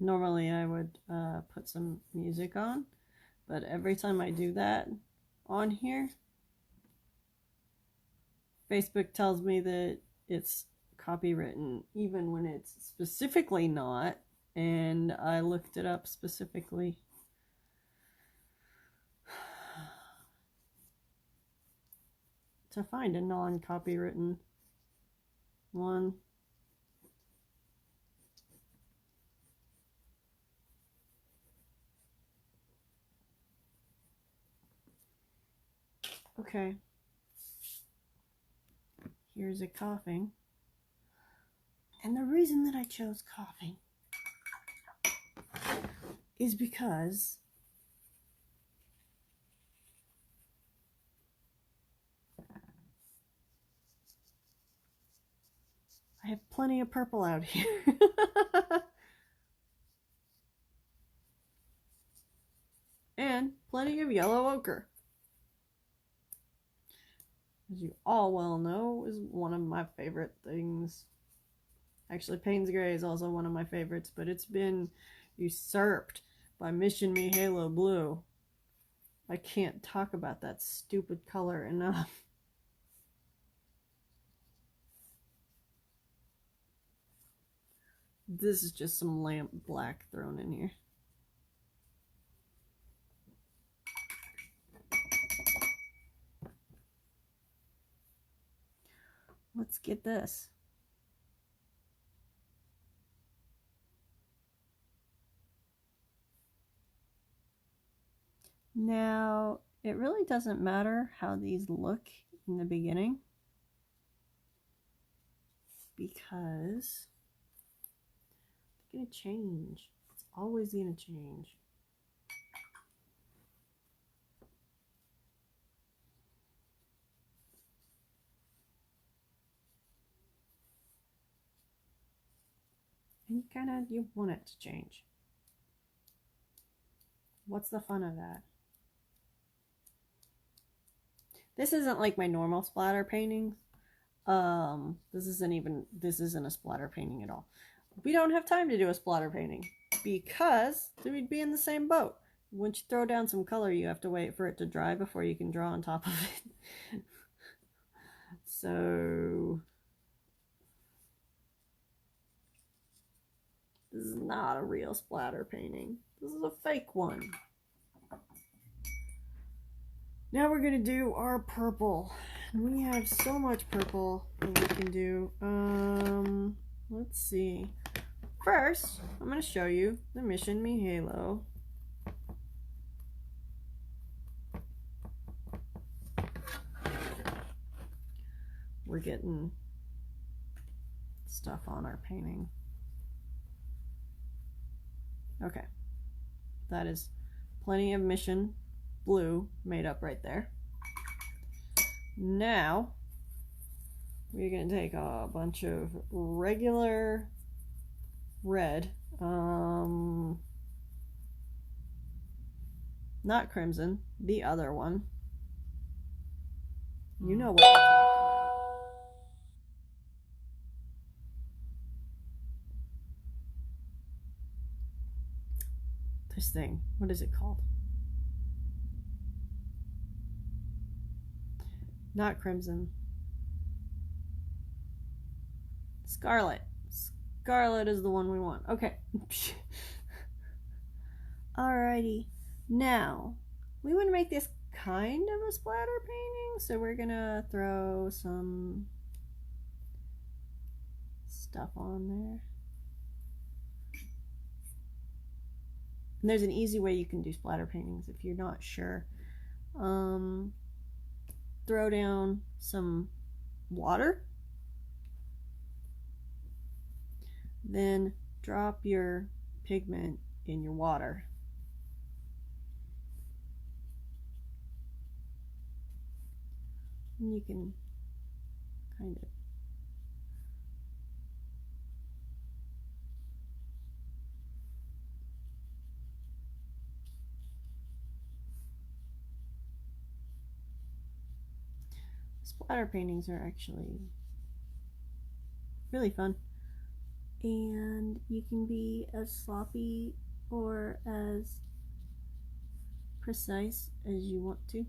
Normally I would put some music on, but every time I do that on here, Facebook tells me that it's copywritten, even when it's specifically not, and I looked it up specifically. To find a non-copywritten one. Okay. Here's a coughing. And the reason that I chose coughing is because I have plenty of purple out here. And plenty of yellow ochre. As you all well know, is one of my favorite things. Actually, Payne's Gray is also one of my favorites, but it's been usurped by Mission Me Halo Blue. I can't talk about that stupid color enough. This is just some lamp black thrown in here. Let's get this. Now, it really doesn't matter how these look in the beginning, because it's going to change. It's always going to change. And you want it to change. What's the fun of that? This isn't like my normal splatter paintings. This isn't a splatter painting at all. We don't have time to do a splatter painting because we'd be in the same boat. Once you throw down some color, you have to wait for it to dry before you can draw on top of it. So this is not a real splatter painting. This is a fake one. Now we're gonna do our purple. And we have so much purple that we can do. Let's see. First, I'm gonna show you the Mission Me Halo. We're getting stuff on our painting. Okay, that is plenty of Mission Blue made up right there. Now we're gonna take a bunch of regular red, not crimson, the other one. You know what I'm talking about. This thing, what is it called? Not crimson. Scarlet. Scarlet is the one we want. Okay. Alrighty. Now, we want to make this kind of a splatter painting, so we're gonna throw some stuff on there. And there's an easy way you can do splatter paintings if you're not sure. Throw down some water, then drop your pigment in your water. And you can kind of splatter paintings are actually really fun, and you can be as sloppy or as precise as you want to,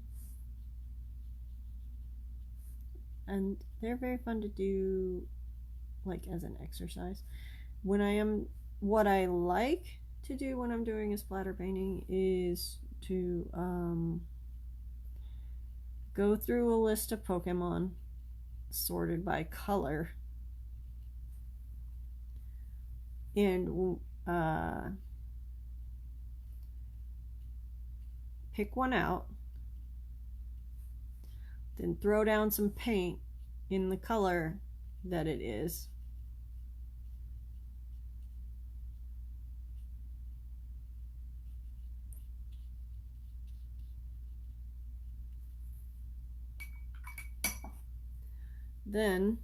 and they're very fun to do like as an exercise. What I like to do when I'm doing a splatter painting is to go through a list of Pokemon sorted by color and pick one out, then throw down some paint in the color that it is, then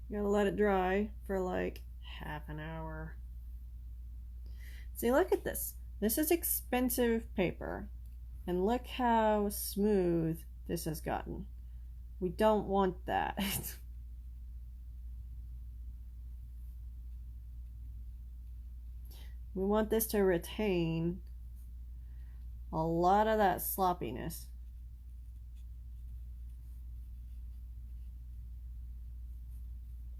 you gotta let it dry for like half an hour. See, look at this. This is expensive paper, and look how smooth this has gotten. We don't want that. We want this to retain a lot of that sloppiness.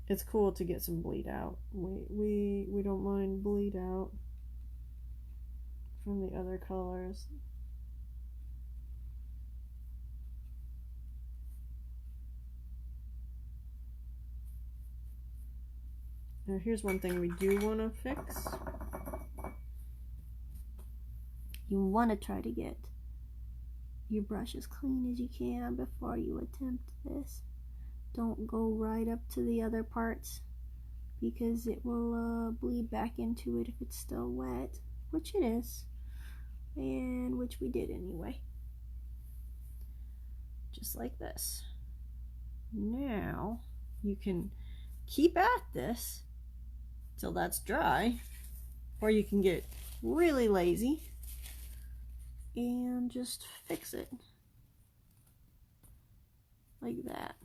It's cool to get some bleed out. We don't mind bleed out from the other colors. Now here's one thing we do want to fix. You want to try to get your brush as clean as you can before you attempt this. Don't go right up to the other parts because it will bleed back into it if it's still wet, which it is, and which we did anyway. Just like this. Now you can keep at this till that's dry, or you can get really lazy and just fix it like that.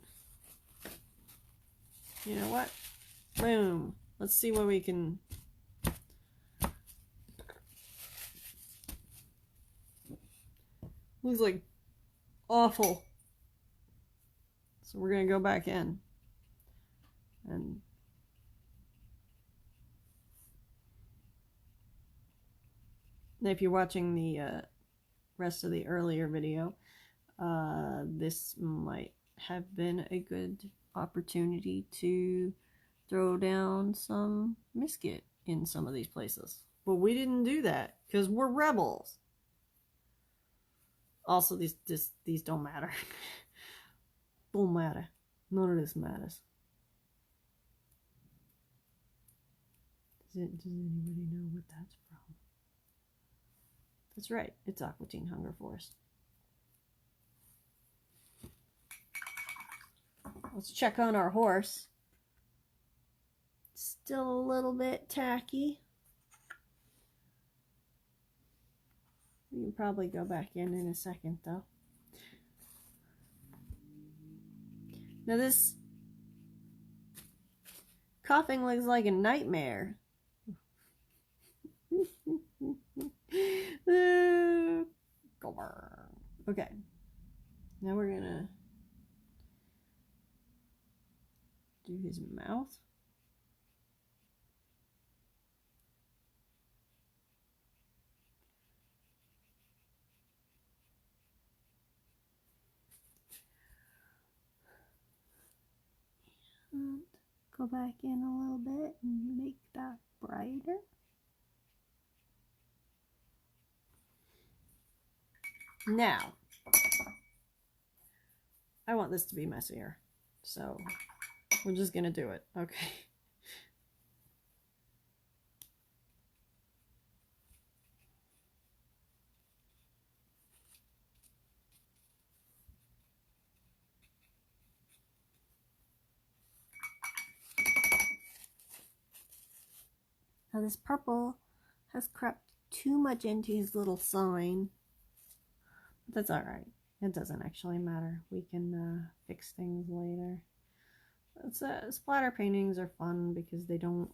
You know what? Boom. Let's see what we can. Looks like awful. So we're gonna go back in and if you're watching the rest of the earlier video, this might have been a good opportunity to throw down some Misket in some of these places. But we didn't do that because we're rebels. Also, these don't matter. Don't matter. None of this matters. Does anybody know what that's from? That's right. It's Aqua Teen Hunger Force. Let's check on our horse. Still a little bit tacky. We can probably go back in a second though. Now this coughing looks like a nightmare. Okay. Now we're gonna do his mouth. go back in a little bit and make that brighter. Now, I want this to be messier, so we're just gonna do it, okay? Now this purple has crept too much into his little sign, but that's all right. It doesn't actually matter. We can fix things later. Splatter paintings are fun because they don't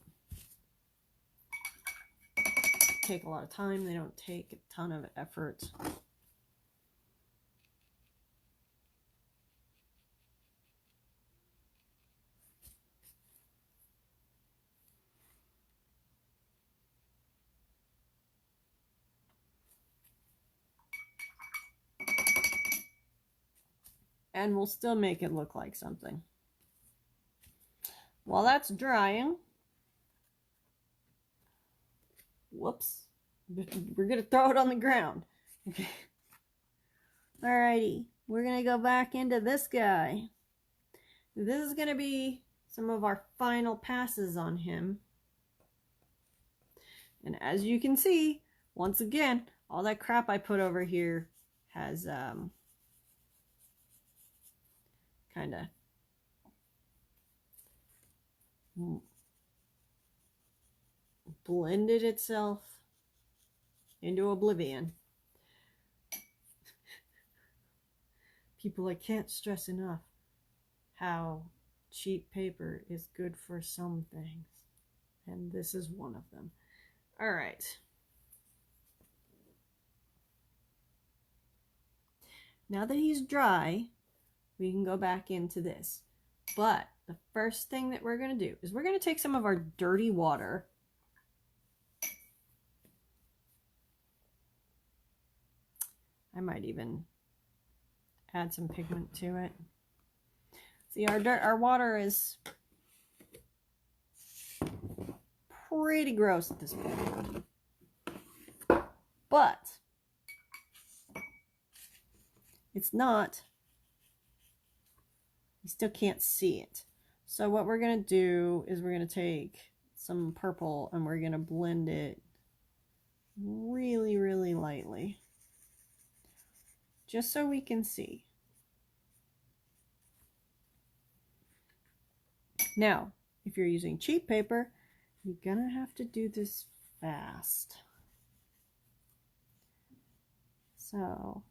take a lot of time. They don't take a ton of effort. And we'll still make it look like something. While that's drying, whoops, we're gonna throw it on the ground. Okay. Alrighty, we're gonna go back into this guy. This is gonna be some of our final passes on him. And as you can see, once again, all that crap I put over here has kind of blended itself into oblivion. People, I can't stress enough how cheap paper is good for some things, and this is one of them. All right. Now that he's dry, we can go back into this. But the first thing that we're going to do is we're going to take some of our dirty water. I might even add some pigment to it. See, our water is pretty gross at this point. But it's not. You still can't see it. So what we're going to do is we're going to take some purple and we're going to blend it really, really lightly. Just so we can see. Now, if you're using cheap paper, you're gonna have to do this fast. So,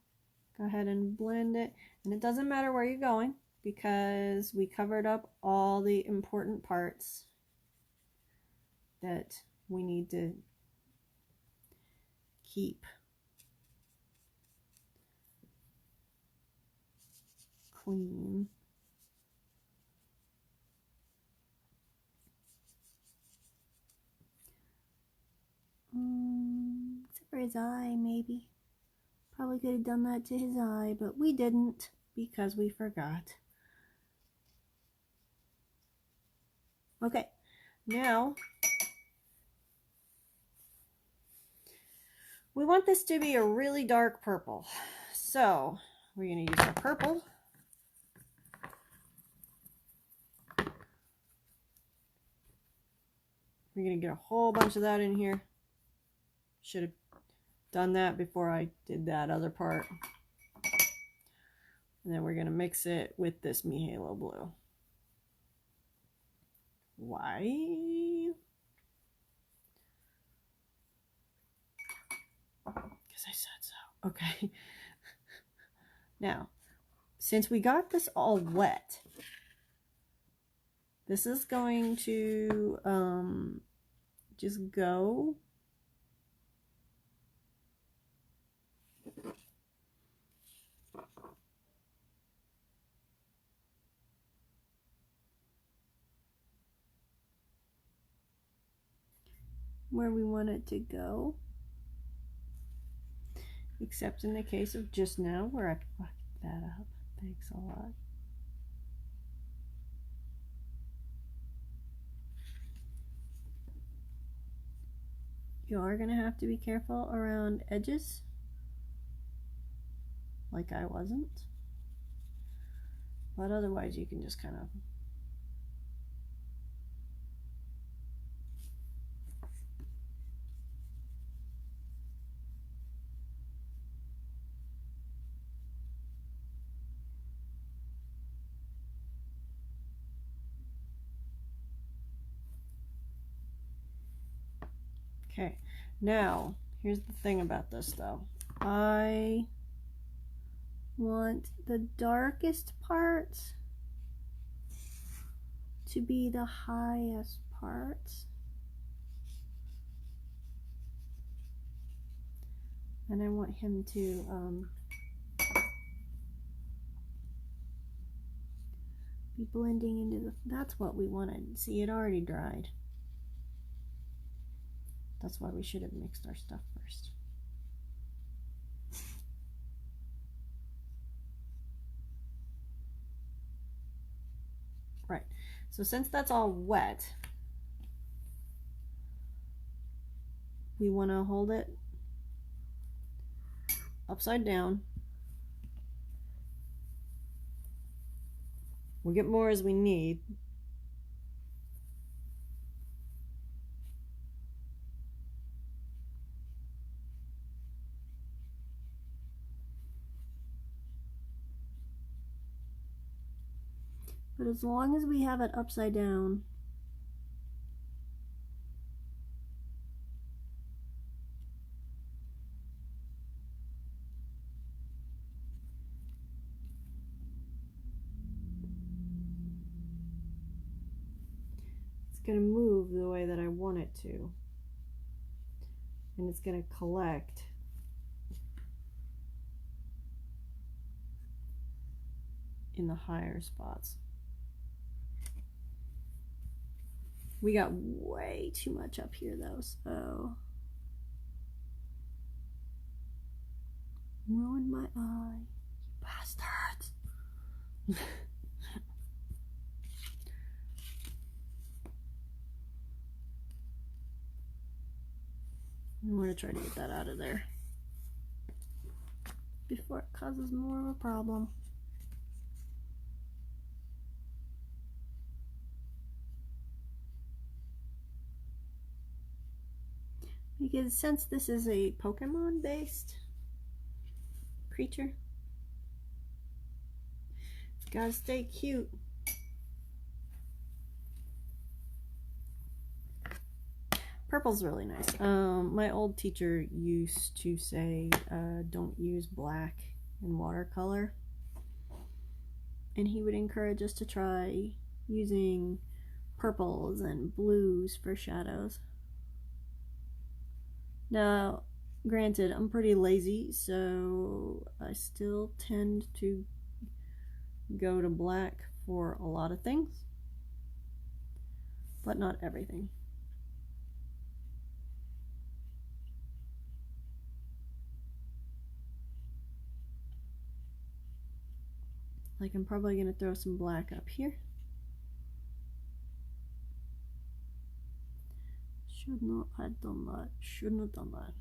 go ahead and blend it. And it doesn't matter where you're going because we covered up all the important parts that we need to keep clean. Except for his eye, maybe. Probably could have done that to his eye, but we didn't because we forgot. Okay, now we want this to be a really dark purple. So we're going to use our purple. We're going to get a whole bunch of that in here. Should have done that before I did that other part. And then we're going to mix it with this Mi-Halo blue. Why? Because I said so. Okay. Now, since we got this all wet, this is going to just go where we want it to go, except in the case of just now where I fucked that up. Thanks a lot. You are going to have to be careful around edges, like I wasn't. But otherwise you can just kind of okay. Now, here's the thing about this though. I want the darkest parts to be the highest parts. And I want him to be blending into the, that's what we wanted. See, it already dried. That's why we should have mixed our stuff first. Right, so since that's all wet, we want to hold it upside down. We'll get more as we need. But as long as we have it upside down, it's going to move the way that I want it to. And it's going to collect in the higher spots. We got way too much up here though, so ruined my eye, you bastards. I'm going to try to get that out of there before it causes more of a problem. Because since this is a Pokemon based creature, it's gotta stay cute. Purple's really nice. My old teacher used to say, don't use black in watercolor. And he would encourage us to try using purples and blues for shadows. Now, granted, I'm pretty lazy, so I still tend to go to black for a lot of things, but not everything. Like, I'm probably going to throw some black up here. Should not have done that. Shouldn't have done that.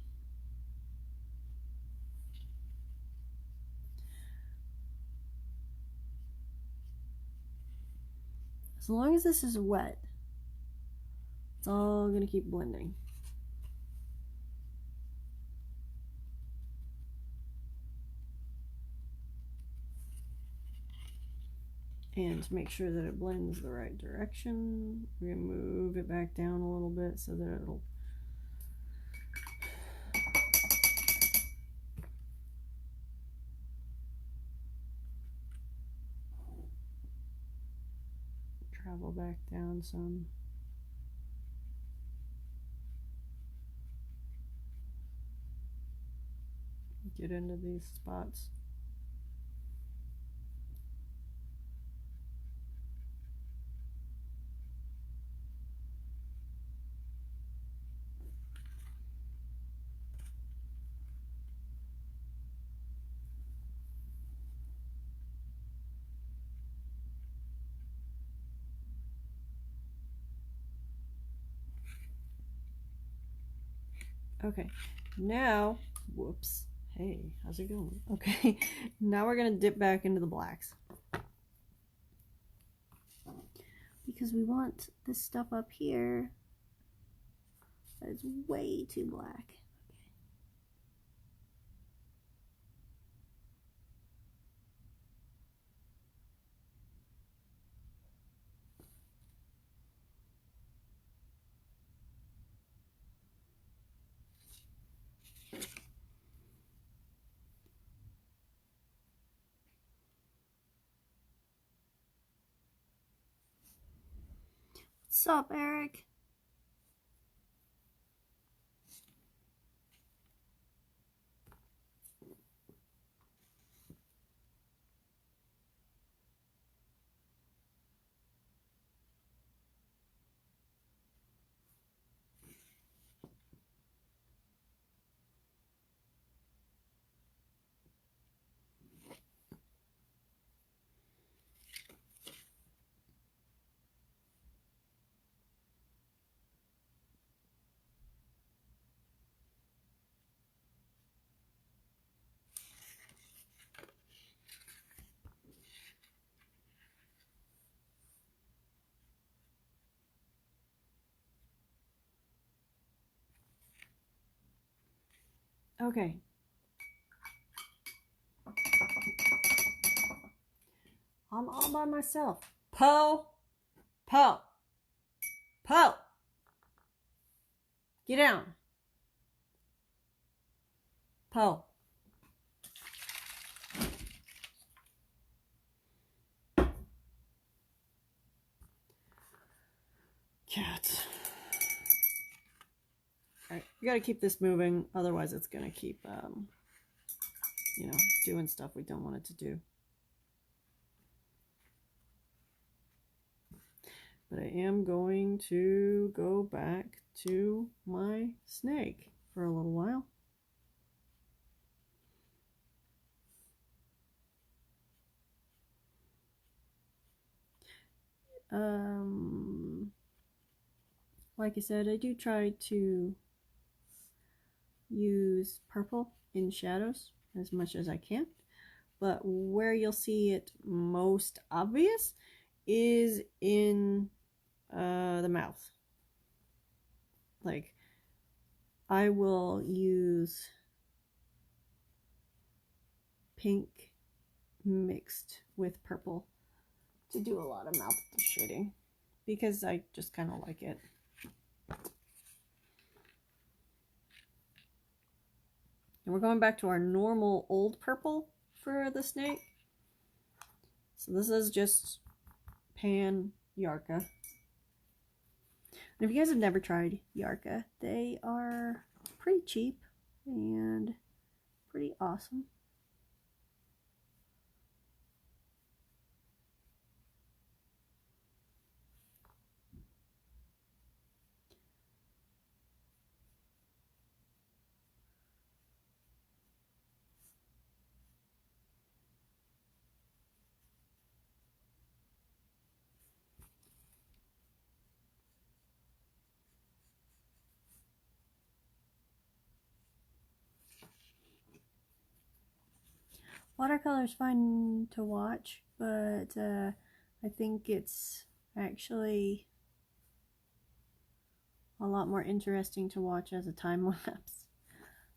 As long as this is wet, it's all going to keep blending. And to make sure that it blends the right direction, we're going to move it back down a little bit so that it'll travel back down some. Get into these spots. Okay, now, whoops. Hey, how's it going? Okay, now we're gonna dip back into the blacks. Because we want this stuff up here that is way too black. What's up, Eric? Okay. I'm all by myself. Poe! Poe! Poe! Get down. Poe. Cats. Alright, we gotta keep this moving, otherwise it's gonna keep, doing stuff we don't want it to do. But I am going to go back to my snake for a little while. Like I said, I do try to use purple in shadows as much as I can, but where you'll see it most obvious is in the mouth. Like, I will use pink mixed with purple to do a lot of mouth shading because I just kind of like it. And we're going back to our normal old purple for the snake. So this is just pan Yarka. And if you guys have never tried Yarka, they are pretty cheap and pretty awesome. Watercolor is fun to watch, but I think it's actually a lot more interesting to watch as a time lapse.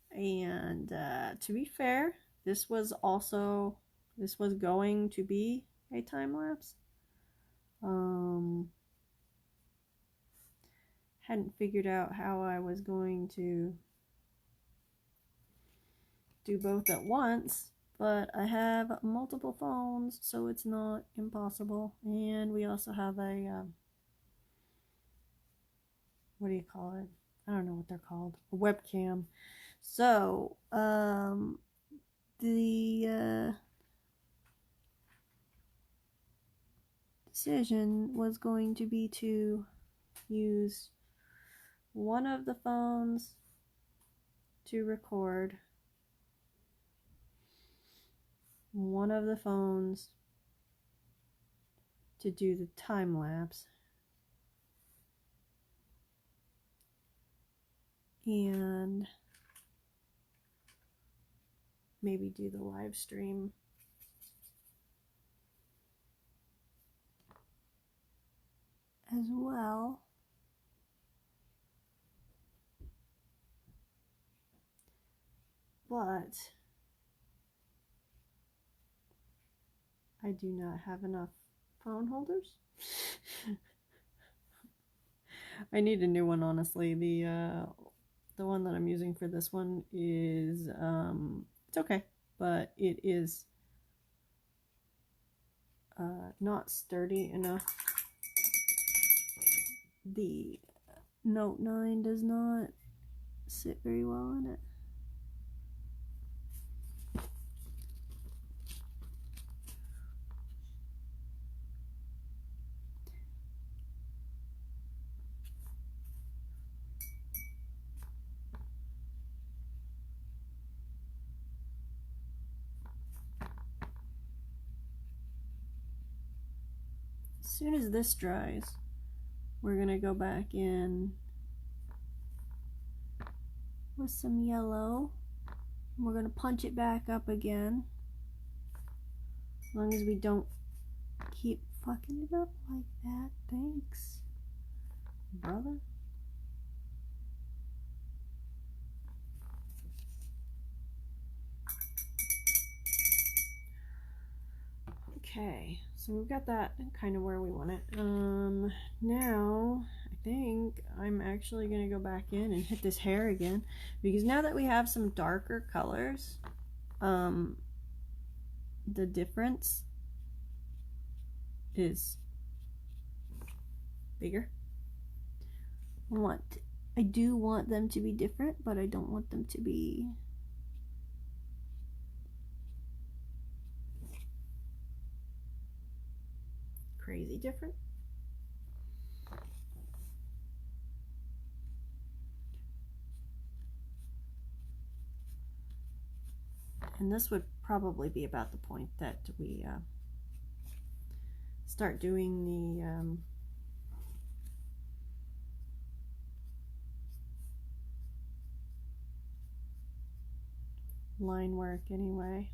And to be fair, this was going to be a time lapse. Hadn't figured out how I was going to do both at once, but I have multiple phones, so it's not impossible. And we also have a what do you call it? I don't know what they're called. A webcam. So the decision was going to be to use one of the phones to record, one of the phones to do the time lapse, and maybe do the live stream as well. But I do not have enough phone holders. I need a new one, honestly. The one that I'm using for this one is it's okay, but it is not sturdy enough. The Note 9 does not sit very well in it. As soon as this dries, we're gonna go back in with some yellow. And we're gonna punch it back up again. As long as we don't keep fucking it up like that. Thanks, brother. Okay, so we've got that kind of where we want it. Now I think I'm actually gonna go back in and hit this hair again, because now that we have some darker colors, the difference is bigger. I do want them to be different, but I don't want them to be crazy different. And this would probably be about the point that we start doing the line work anyway.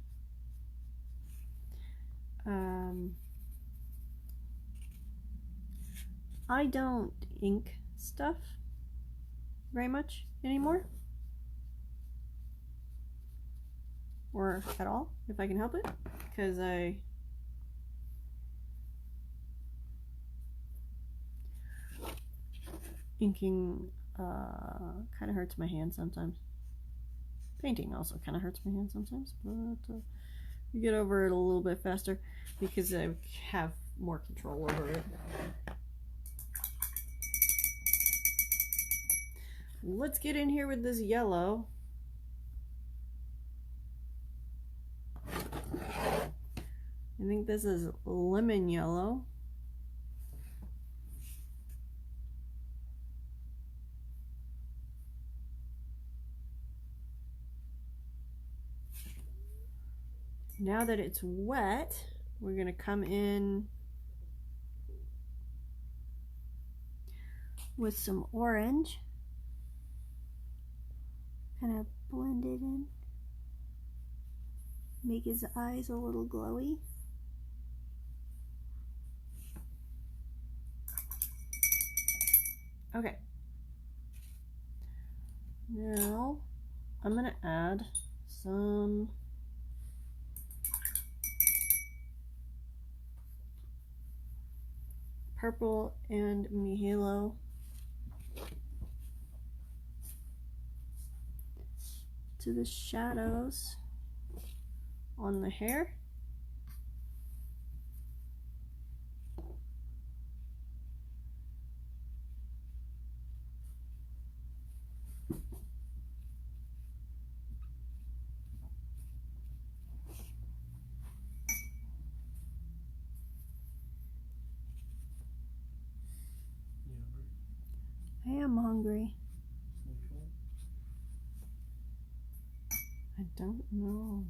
I don't ink stuff very much anymore, or at all if I can help it, because inking kind of hurts my hand sometimes. Painting also kind of hurts my hand sometimes, but you get over it a little bit faster because I have more control over it. Let's get in here with this yellow. I think this is lemon yellow. Now that it's wet, we're going to come in with some orange. Kind of blend it in. Make his eyes a little glowy. Okay. Now I'm going to add some purple and Mihilo to the shadows on the hair. I am hungry. I don't know.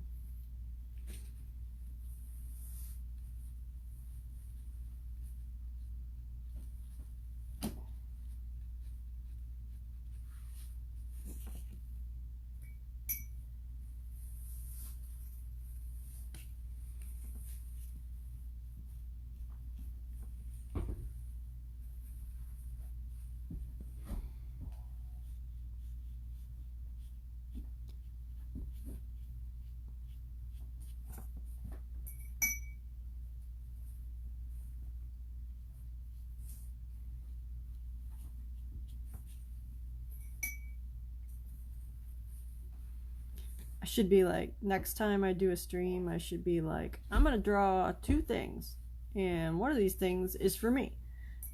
should be like, next time I do a stream, I should be like, I'm gonna draw 2 things, and one of these things is for me,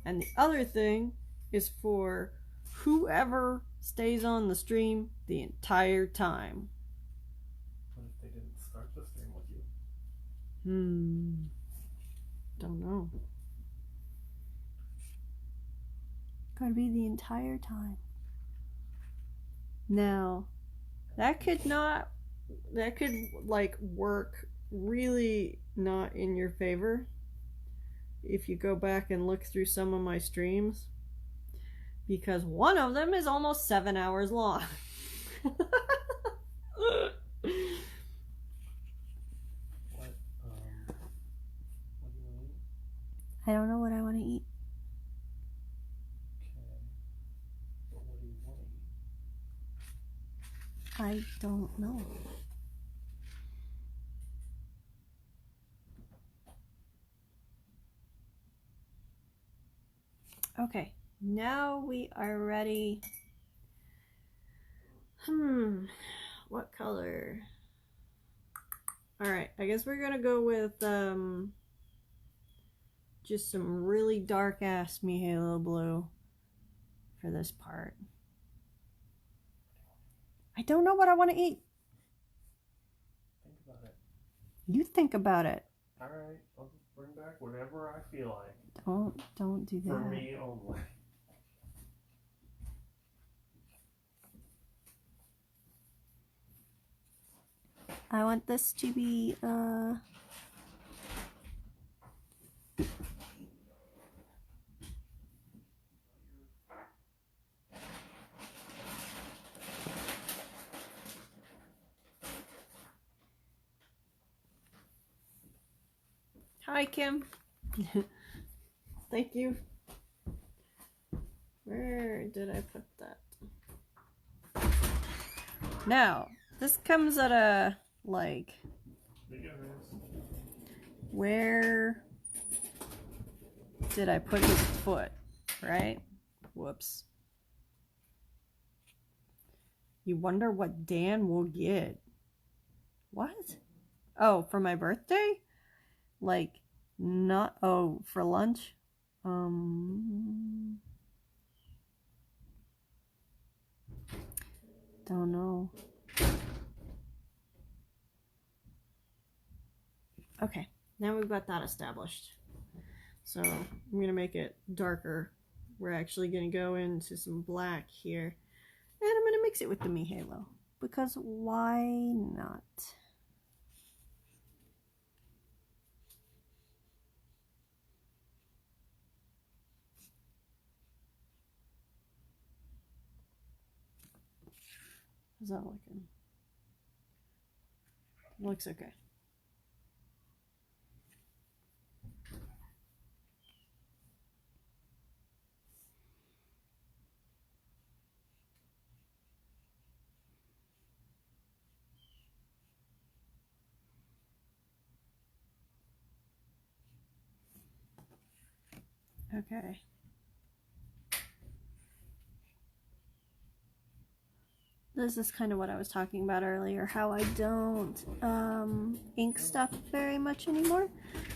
and the other thing is for whoever stays on the stream the entire time. What if they didn't start the stream with you? Don't know. Gotta be the entire time. Now, that could like work really not in your favor if you go back and look through some of my streams, because one of them is almost 7 hours long. What do you want to eat? I don't know what I want to eat. Okay. But what do you want to eat? I don't know. Okay, now we are ready. What color? Alright, I guess we're gonna go with just some really dark ass Mihalo blue for this part. I don't know what I want to eat. Think about it. You think about it. Alright, I'll just bring back whatever I feel like. Don't do that. For me only. I want this to be Hi, Kim. Thank you. Where did I put that? Now, this comes at a, like, where did I put his foot, right? Whoops. You wonder what Dan will get. What? Oh, for my birthday? Like, not, oh, for lunch? Don't know. Okay, now we've got that established. So I'm gonna make it darker. We're actually gonna go into some black here. And I'm gonna mix it with the Mihalo. Because why not? How's that looking? Looks okay. Okay. This is kind of what I was talking about earlier, how I don't ink stuff very much anymore,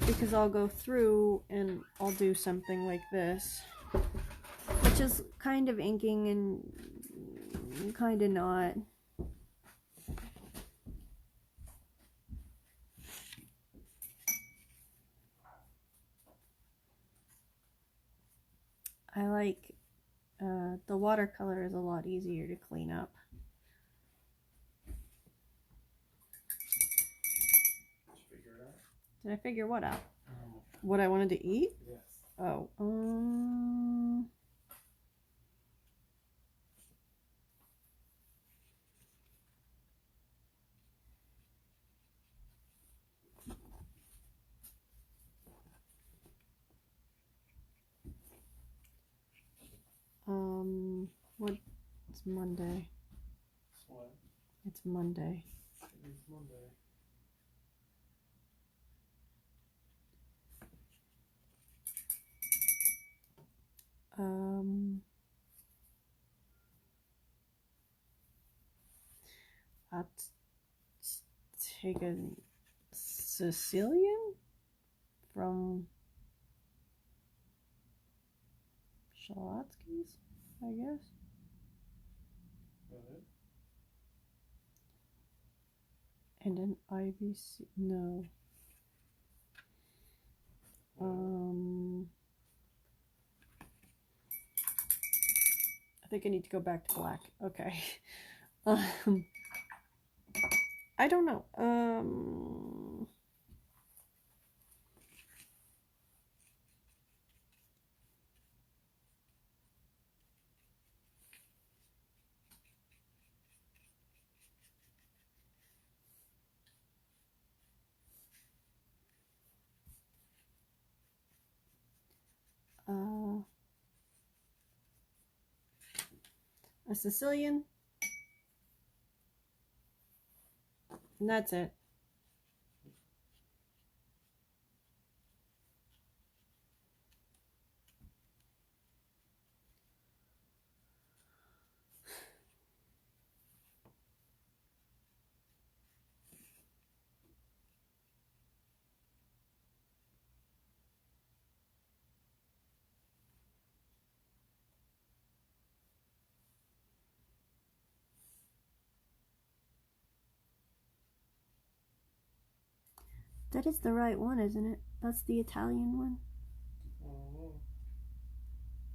because I'll go through and I'll do something like this, which is kind of inking and kind of not. I like the watercolor is a lot easier to clean up. Did I figure what out? What I wanted to eat? Yes. Oh, what's Monday? What? It's Monday. It is Monday. FUTZ. take a Sicilian from Shalotsky's, I guess. And an IVC, no. I think I need to go back to black. Okay. I don't know. A Sicilian. And that's it. That is the right one, isn't it? That's the Italian one.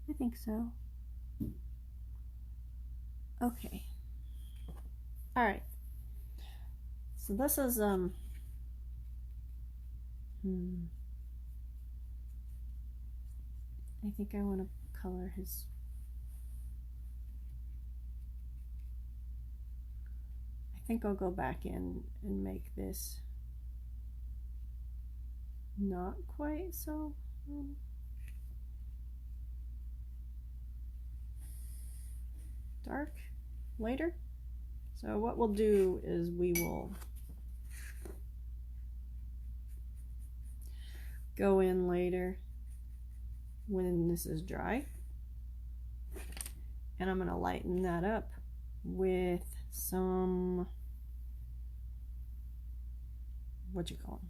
I think so. Okay. All right. So this is I think I want to color his. I think I'll go back in and make this not quite so dark later. So what we'll do is we will go in later when this is dry, and I'm going to lighten that up with some, what you call them?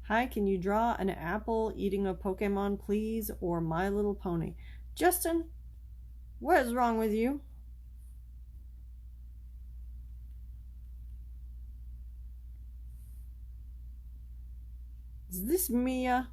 Hi, can you draw an apple eating a Pokemon, please? Or My Little Pony? Justin, what is wrong with you? Is this Mia?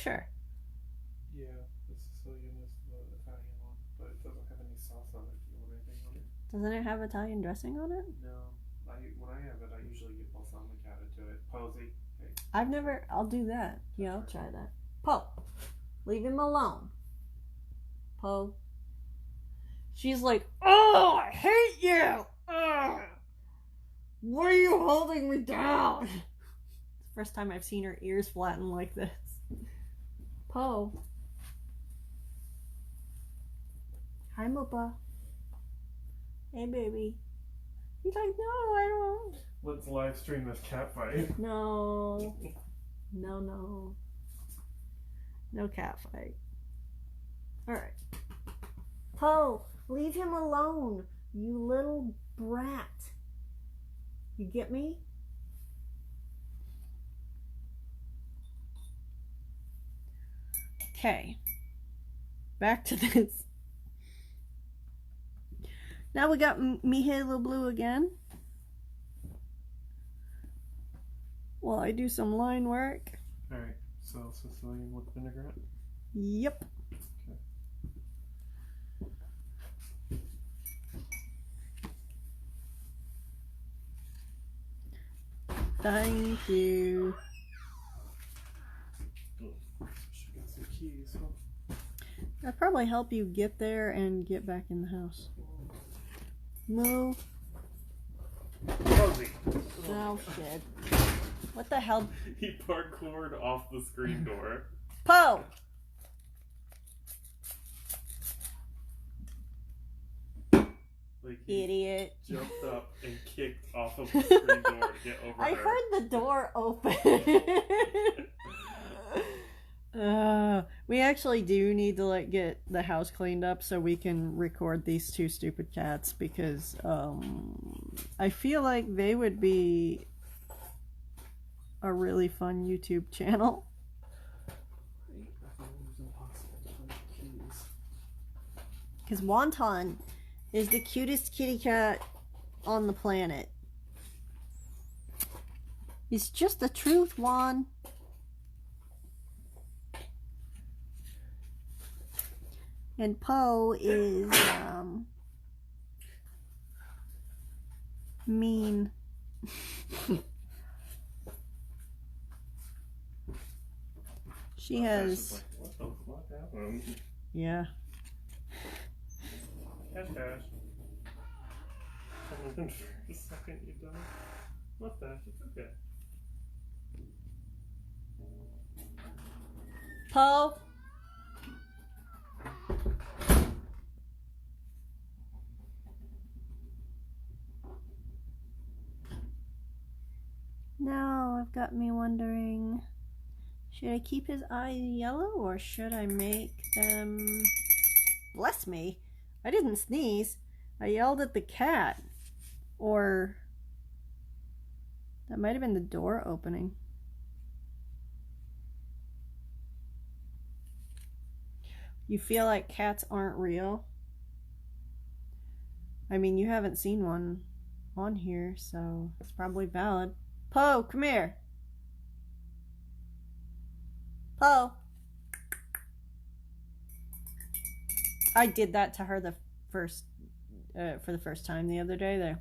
Sure. Yeah, the Sicilian is the Italian one, but it doesn't have any sauce on it. Do you want anything on it? Doesn't it have Italian dressing on it? No. When I have it, I usually get balsamic added to it. Posy. Hey. I've never. I'll do that. Yeah, I'll try that. Poe, leave him alone. Poe. She's like, oh, I hate you. Ugh. Why are you holding me down? It's the first time I've seen her ears flatten like this. Poe. Hi, Moopa. Hey, baby. He's like, no, I don't. Let's live stream this cat fight. No. No. No cat fight. Alright. Poe, leave him alone, you little brat. You get me? Okay. Back to this. Now we got Mi Halo Blue again. While I do some line work. Alright, so Sicilian with vinaigrette? Yep. Okay. Thank you. She got some keys, huh? That'd probably help you get there and get back in the house. Moo. Posy. Oh shit. What the hell? He parkoured off the screen door. Poe! Like he Idiot. jumped up and kicked off of the screen door to get over I her. heard the door open. We actually do need to like get the house cleaned up so we can record these two stupid cats because I feel like they would be a really fun YouTube channel. Because Wonton is the cutest kitty cat on the planet. It's just the truth, Juan. And Poe is mean. She has. Like, what the fuck happened? Yeah. Mustache. Come on for a second, you done. Mustache, it's okay. Poe. Now I've got me wondering, should I keep his eyes yellow or should I make them... Bless me, I didn't sneeze. I yelled at the cat. Or that might have been the door opening. You feel like cats aren't real? I mean, you haven't seen one on here, so it's probably valid. Poe, come here. Poe. I did that to her for the first time the other day. There,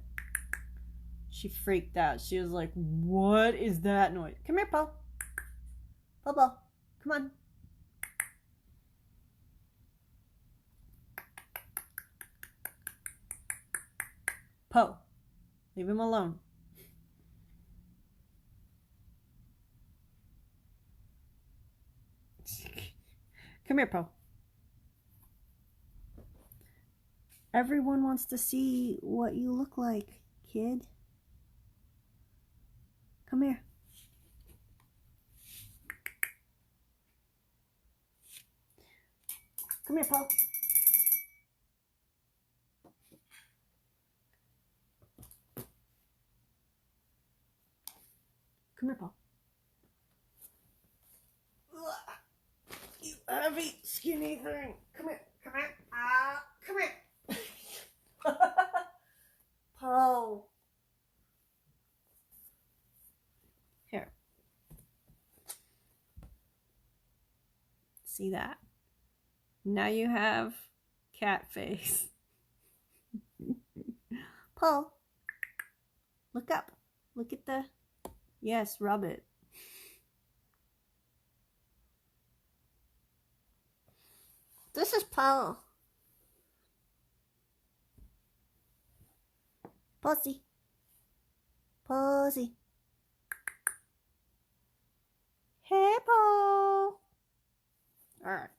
she freaked out. She was like, "What is that noise?" Come here, Poe. Poe, come on. Poe, leave him alone. Come here, Poe. Everyone wants to see what you look like, kid. Come here. Come here, Poe. Come here, Poe. You heavy, skinny thing. Come here. Come here. Come here. Poe. Here. See that? Now you have cat face. Poe. Look up. Look at the... Yes, rub it. This is Poe. Pussy. Pussy. Hey, Poe. Alright.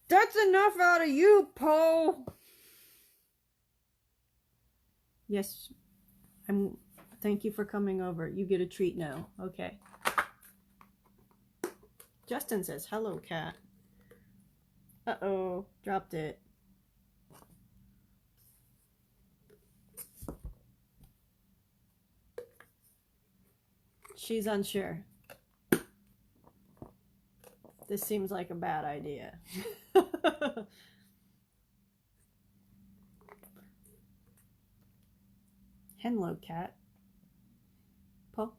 That's enough out of you, Poe. Yes. Thank you for coming over. You get a treat now. Okay. Justin says, hello, cat. Uh-oh. Dropped it. She's unsure. This seems like a bad idea. Hello, cat. Poe.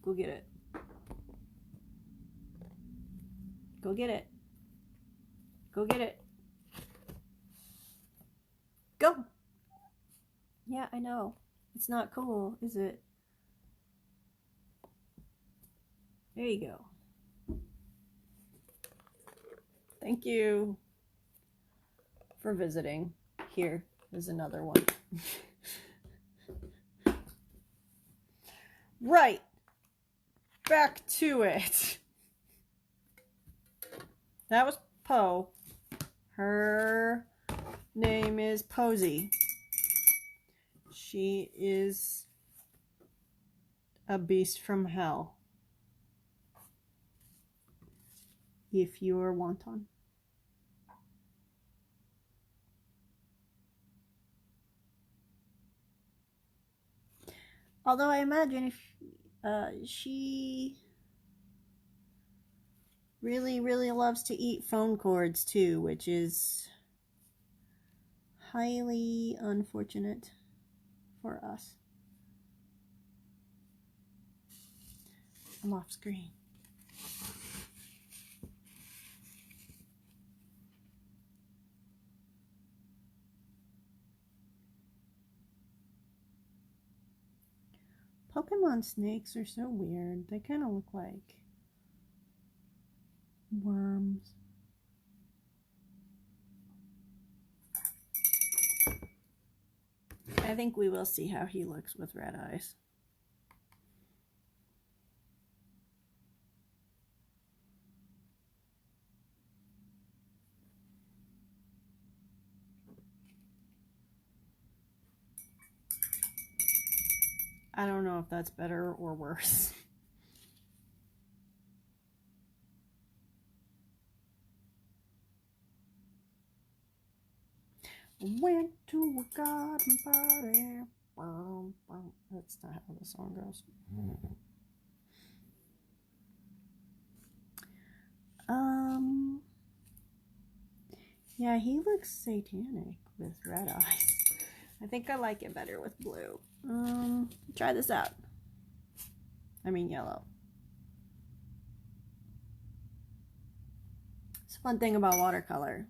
Go get it. Go get it. Go get it. Go! Yeah, I know. It's not cool, is it? There you go. Thank you for visiting. Here is another one. Right. Back to it. That was Poe. Her name is Posy. She is a beast from hell. If you are wanton. Although I imagine if she really, really loves to eat phone cords too, which is highly unfortunate for us. I'm off screen. Pokemon snakes are so weird. They kind of look like worms. I think we will see how he looks with red eyes. I don't know if that's better or worse. Went to a garden party. That's not how the song goes. Yeah, he looks satanic with red eyes. I think I like it better with blue. Try this out. I mean yellow. It's a fun thing about watercolor.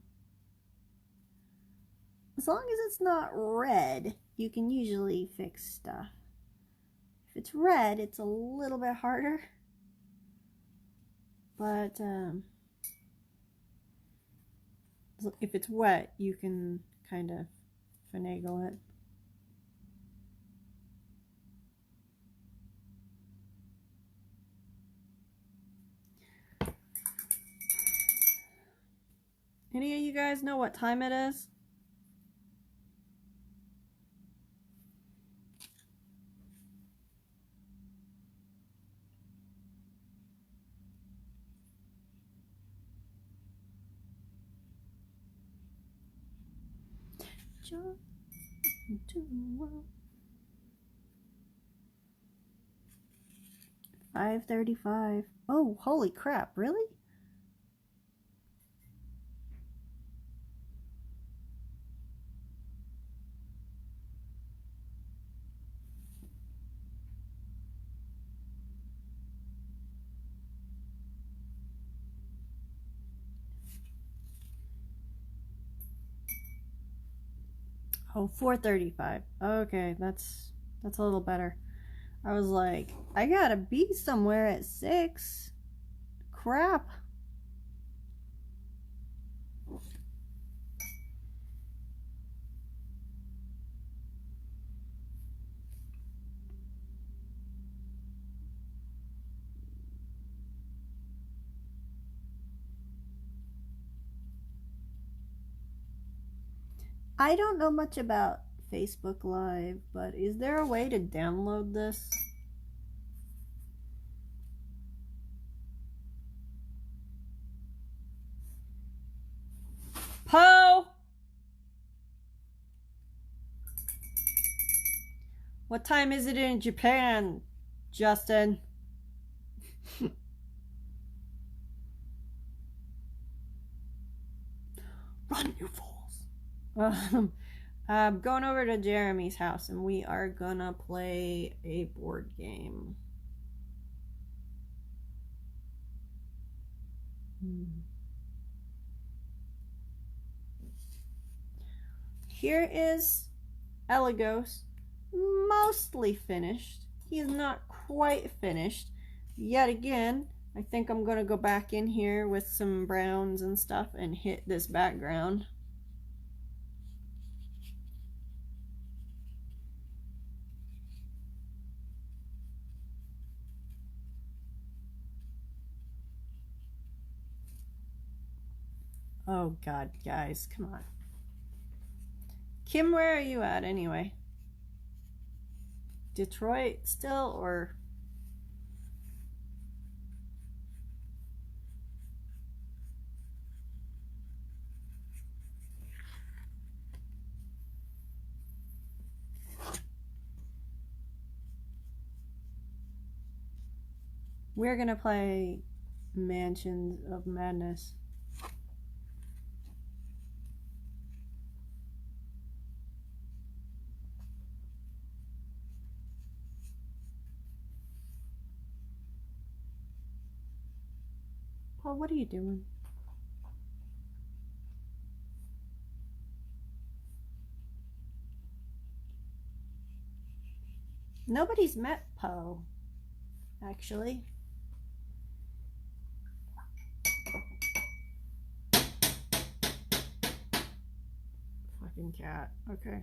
As long as it's not red, you can usually fix stuff. If it's red, it's a little bit harder. But if it's wet, you can kind of finagle it. Any of you guys know what time it is? Jump into the world. 5:35. Oh, holy crap, really? Oh, 4:35. Okay, that's a little better. I was like, I gotta be somewhere at 6. Crap. I don't know much about Facebook Live, but is there a way to download this? Poe! What time is it in Japan, Justin? Run, you fools. I'm going over to Jeremy's house and we are gonna play a board game. Here is Eligos, mostly finished. He is not quite finished. Yet again, I think I'm gonna go back in here with some browns and stuff and hit this background. Oh God, guys, come on. Kim, where are you at anyway? Detroit still, or? We're gonna play Mansions of Madness. Paul, what are you doing? Nobody's met Poe, actually. Fucking cat. Okay.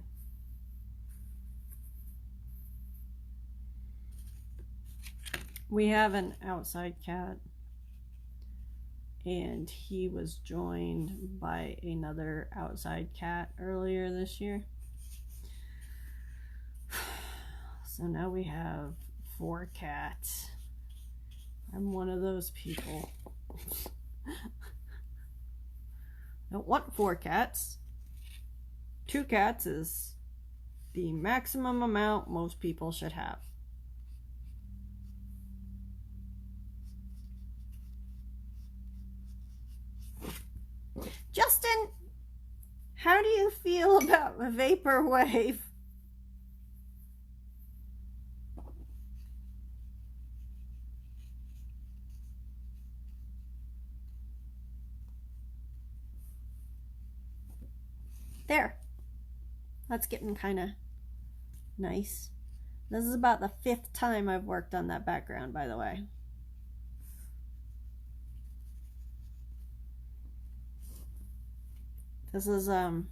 We have an outside cat, and he was joined by another outside cat earlier this year. So now we have 4 cats. I'm one of those people. Don't want 4 cats. 2 cats is the maximum amount most people should have. Justin, how do you feel about vaporwave? There. That's getting kind of nice. This is about the 5th time I've worked on that background, by the way. This is I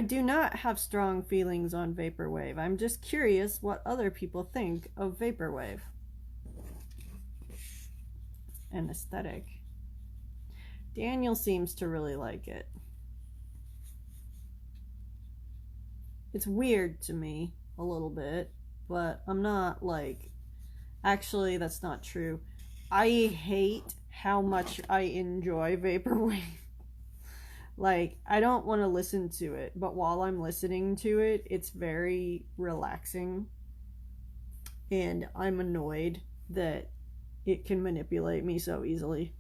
do not have strong feelings on vaporwave. I'm just curious what other people think of vaporwave and aesthetic. Daniel seems to really like it. It's weird to me a little bit, but I'm not like, actually that's not true. I hate how much I enjoy vaporwave. Like, I don't want to listen to it, but while I'm listening to it, it's very relaxing. And I'm annoyed that it can manipulate me so easily.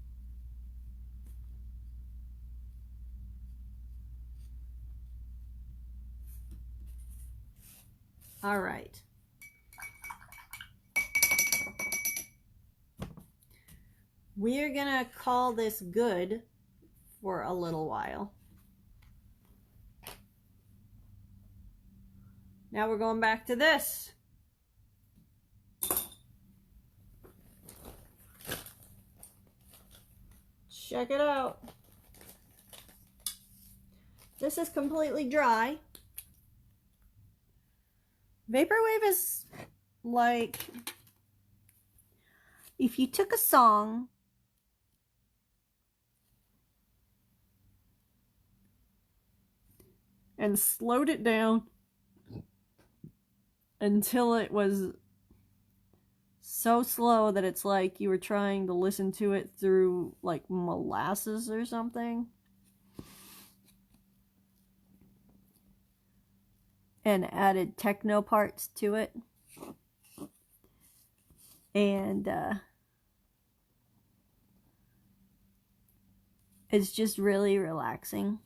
All right. We're gonna call this good for a little while. Now we're going back to this. Check it out. This is completely dry. Vaporwave is like if you took a song and slowed it down until it was so slow that it's like you were trying to listen to it through like molasses or something, and added techno parts to it, and it's just really relaxing.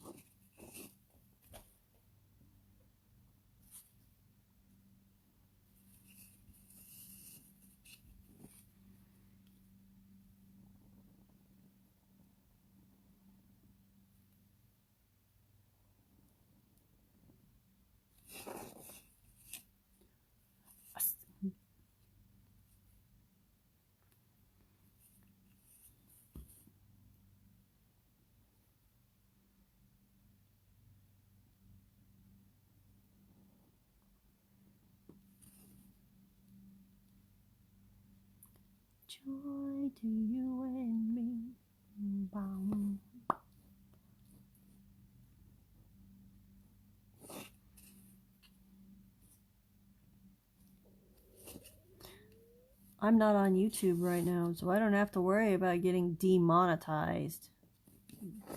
Joy to you and me. I'm not on YouTube right now, so I don't have to worry about getting demonetized.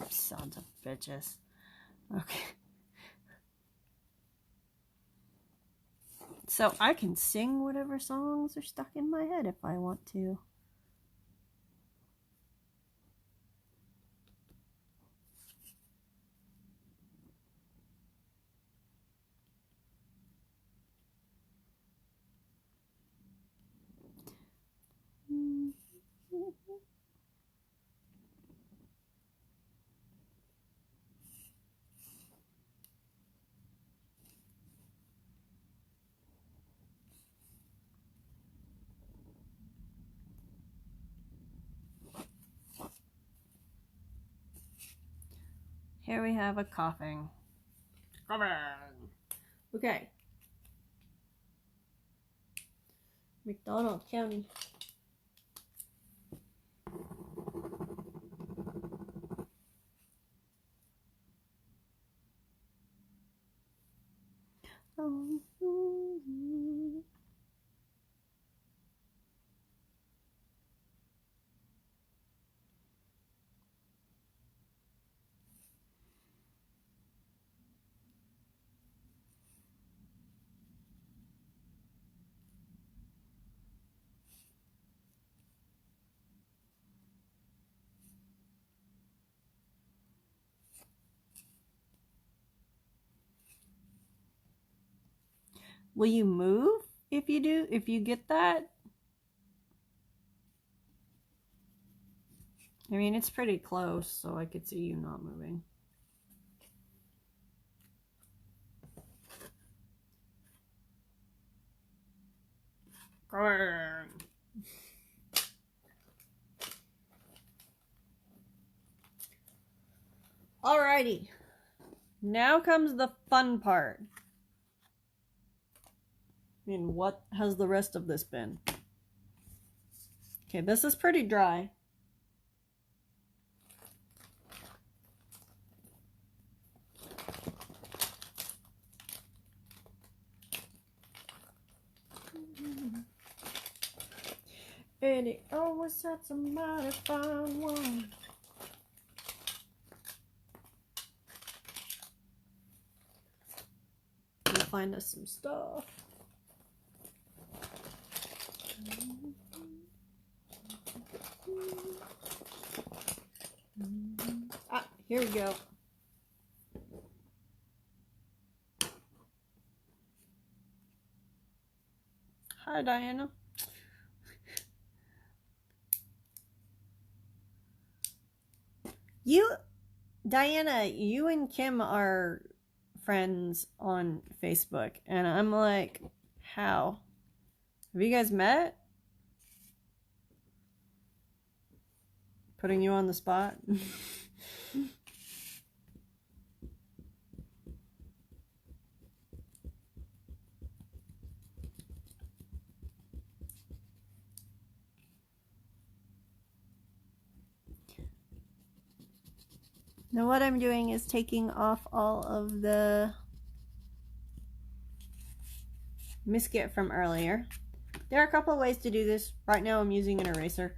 Sons of bitches. Okay. So I can sing whatever songs are stuck in my head if I want to. Here we have a coughing. Okay. McDonald County. Will you move if you get that? I mean, it's pretty close, so I could see you not moving. Alrighty. Now comes the fun part. I mean, what has the rest of this been? Okay, this is pretty dry. And it always sets a mighty fine one. We'll find us some stuff. Ah, here we go. Hi, Diana. Diana, you and Kim are friends on Facebook, and I'm like, how? Have you guys met? Putting you on the spot. Now what I'm doing is taking off all of the misket from earlier. There are a couple of ways to do this. Right now I'm using an eraser.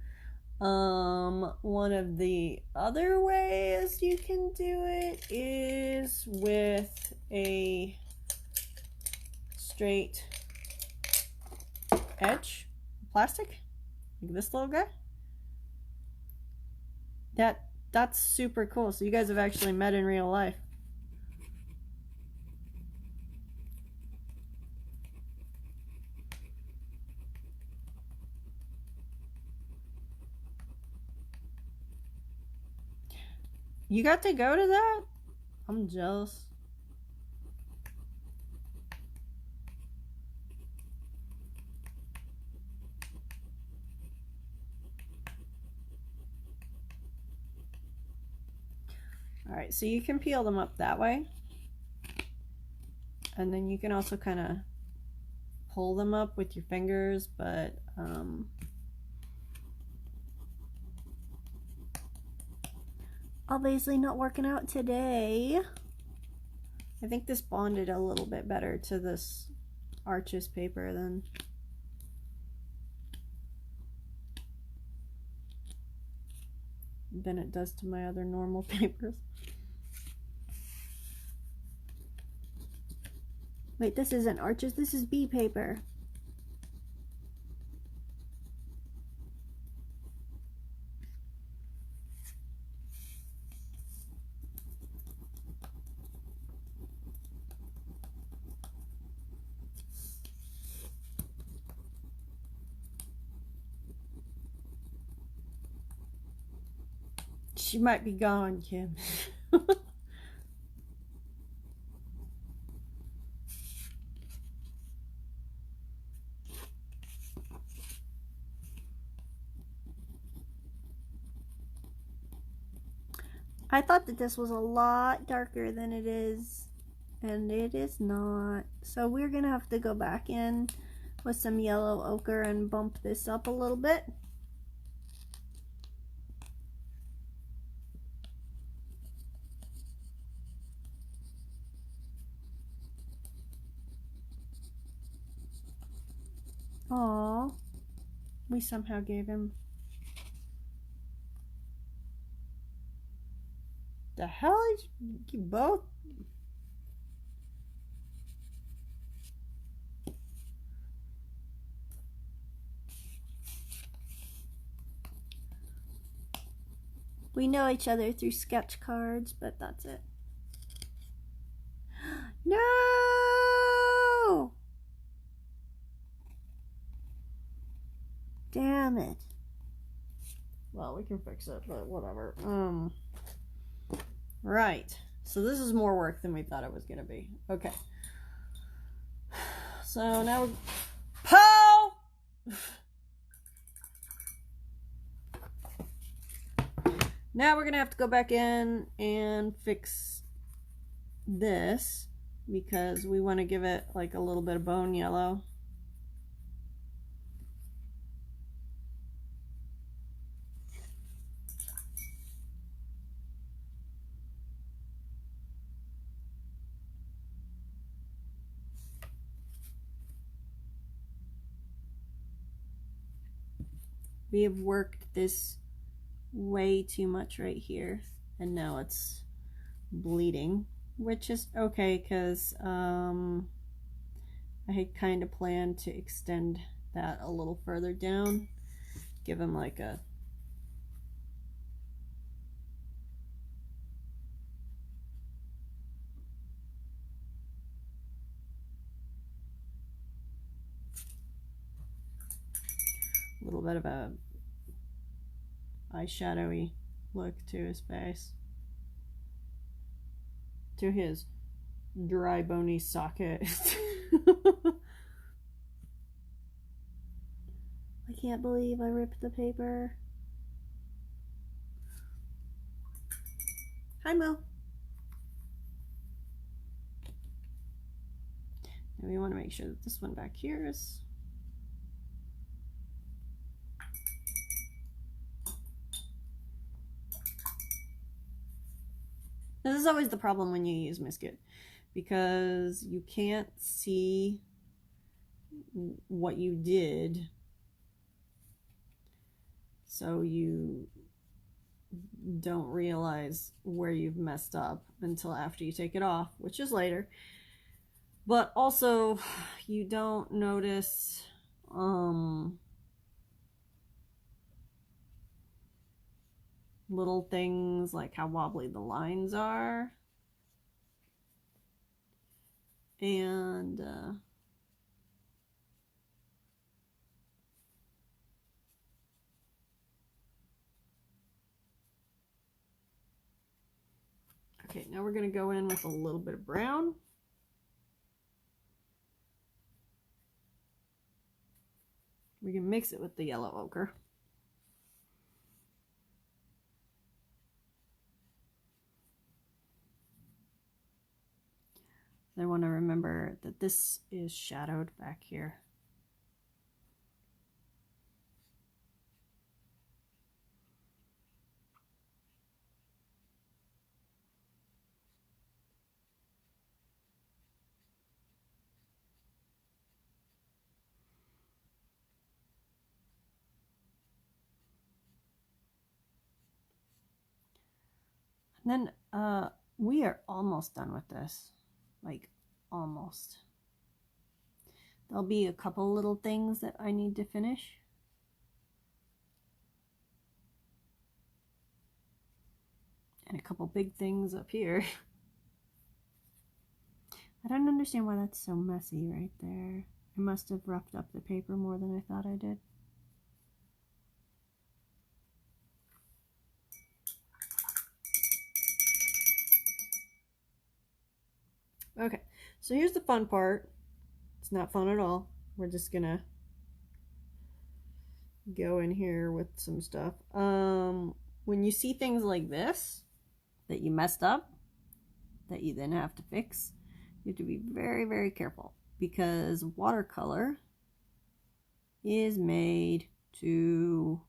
One of the other ways you can do it is with a straight edge plastic, like this little guy. That's super cool. So you guys have actually met in real life. You got to go to that? I'm jealous. Alright, so you can peel them up that way. And then you can also kind of pull them up with your fingers, but obviously not working out today. I think this bonded a little bit better to this Arches paper than it does to my other normal papers. Wait, this isn't Arches, this is B paper. She might be gone, Kim. I thought that this was a lot darker than it is, and it is not. So we're gonna have to go back in with some yellow ochre and bump this up a little bit. Aww, we somehow gave him. The hell is you both? We know each other through sketch cards, but that's it. No! Damn it. Well, we can fix it, but whatever. Right. So this is more work than we thought it was going to be. Okay. So now we're... Pow! Now we're going to have to go back in and fix this because we want to give it like a little bit of bone yellow. We have worked this way too much right here, and now it's bleeding, which is okay because I had kind of planned to extend that a little further down, give him like a little bit of a eyeshadowy look to his face, to his dry bony socket. I can't believe I ripped the paper. Hi, Mo. And we want to make sure that this one back here is this is always the problem when you use Misket, because you can't see what you did, so you don't realize where you've messed up until after you take it off, which is later. But also you don't notice little things like how wobbly the lines are, and okay, now we're going to go in with a little bit of brown. We can mix it with the yellow ochre. I want to remember that this is shadowed back here. Then we are almost done with this. Like, almost. There'll be a couple little things that I need to finish. And a couple big things up here. I don't understand why that's so messy right there. I must have roughed up the paper more than I thought I did. Okay, so here's the fun part. It's not fun at all. We're just gonna go in here with some stuff. When you see things like this that you messed up, that you then have to fix, you have to be very, very careful, because watercolor is made to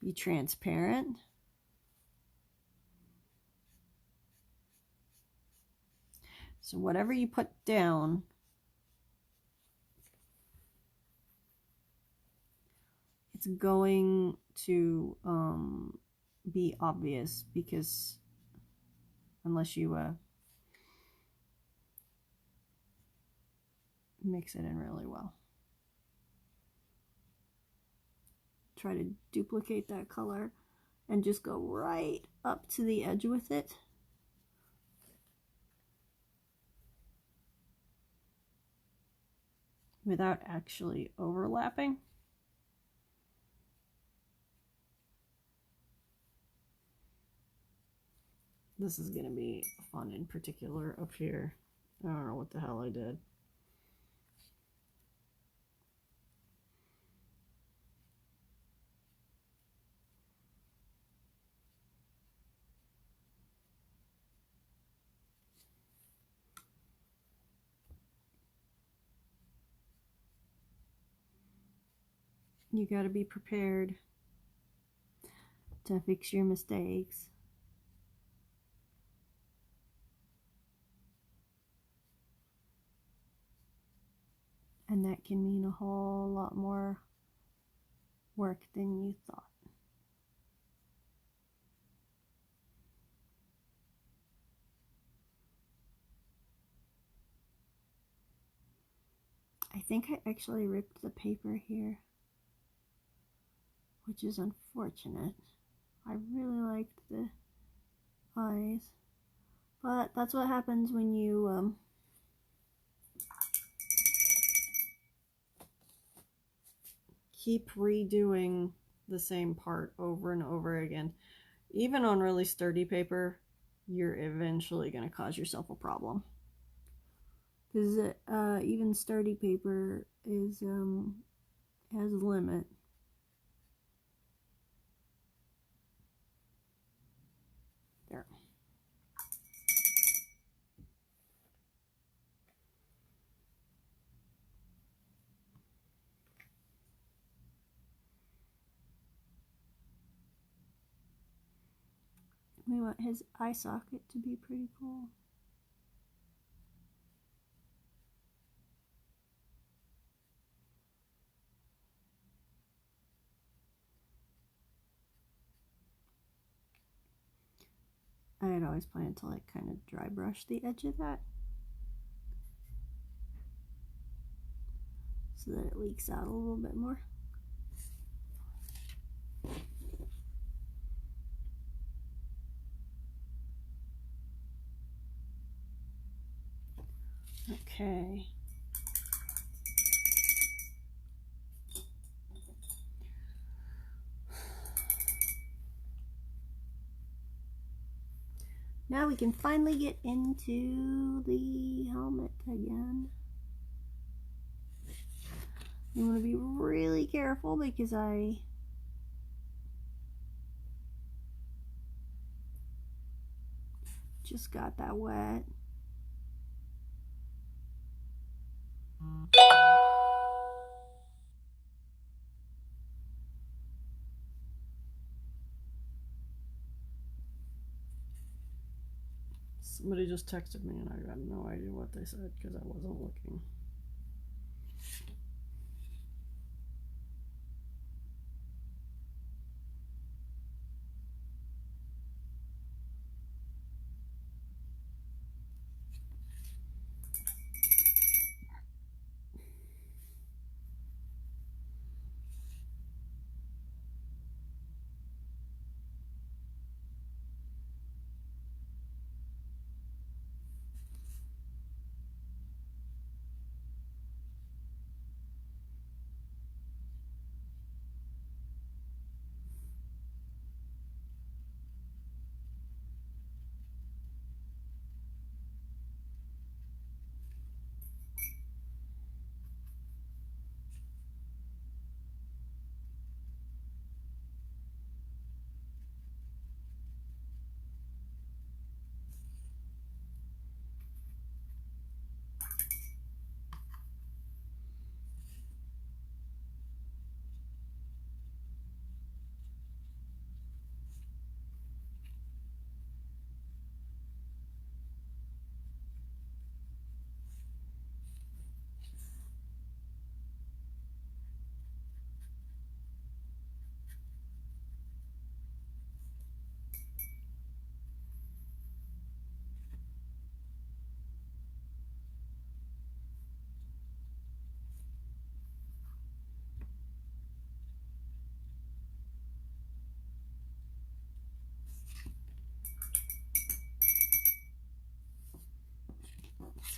be transparent. So whatever you put down, it's going to be obvious, because unless you mix it in really well. Try to duplicate that color and just go right up to the edge with it. Without actually overlapping. This is going to be fun in particular up here. I don't know what the hell I did. You got to be prepared to fix your mistakes. And that can mean a whole lot more work than you thought. I think I actually ripped the paper here, which is unfortunate. I really liked the eyes, but that's what happens when you keep redoing the same part over and over again. Even on really sturdy paper, you're eventually going to cause yourself a problem, because even sturdy paper is has a limit. There. We want his eye socket to be pretty cool. I had always planned to like kind of dry brush the edge of that so that it leaks out a little bit more. Okay. Now we can finally get into the helmet again. You want to be really careful, because I just got that wet. Somebody just texted me and I got no idea what they said because I wasn't looking.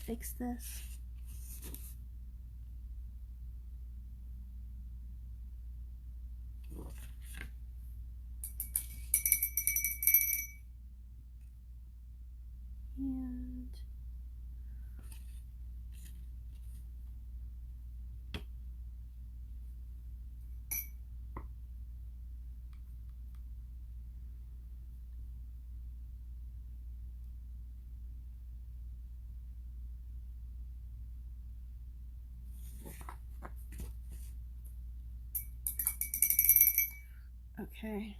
fix this. And okay.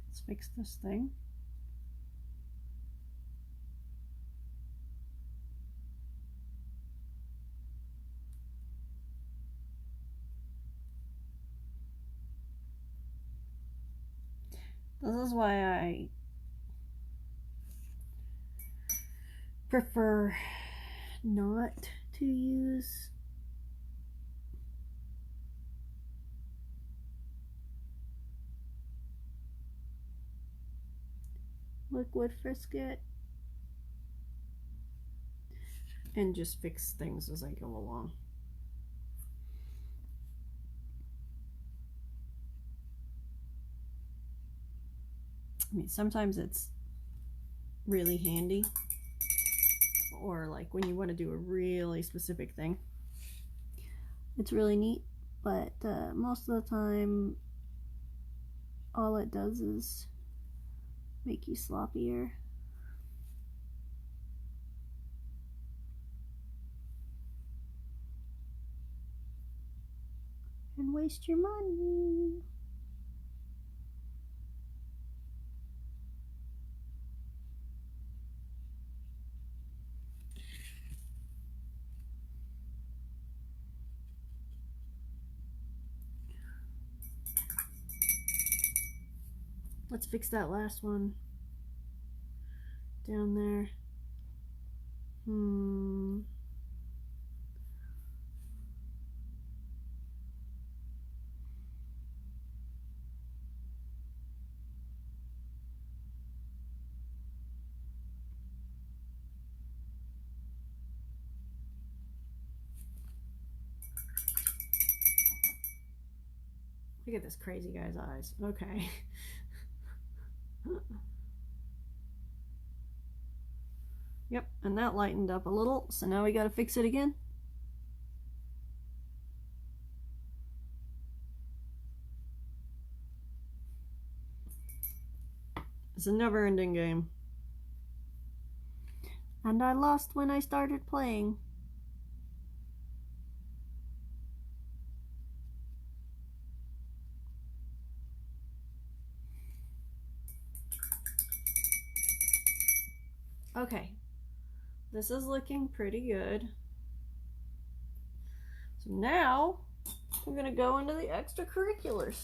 Let's fix this thing. This is why I prefer not to use liquid frisket and just fix things as I go along. I mean, sometimes it's really handy, or like when you want to do a really specific thing, it's really neat, but most of the time all it does is make you sloppier and waste your money. Let's fix that last one down there. Look at this crazy guy's eyes. Okay. Yep, and that lightened up a little, so now we gotta fix it again. It's a never-ending game. And I lost when I started playing. Okay, this is looking pretty good. So now we're gonna go into the extracurriculars.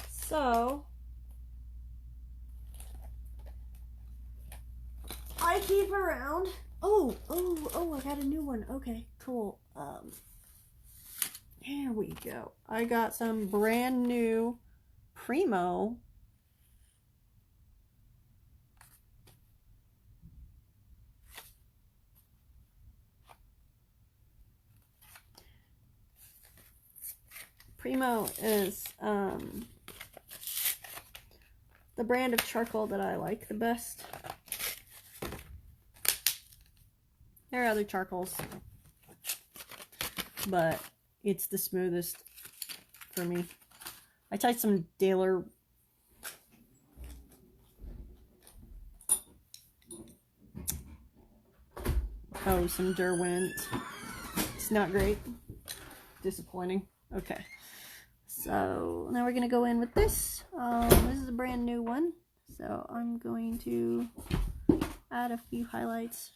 So I keep around. Oh, I got a new one. Okay, cool. Here we go. I got some brand new Primo is the brand of charcoal that I like the best. There are other charcoals, but it's the smoothest for me. I tried some Daler some Derwent. It's not great. Disappointing. Okay. So now we're gonna go in with this. This is a brand new one. So I'm going to add a few highlights.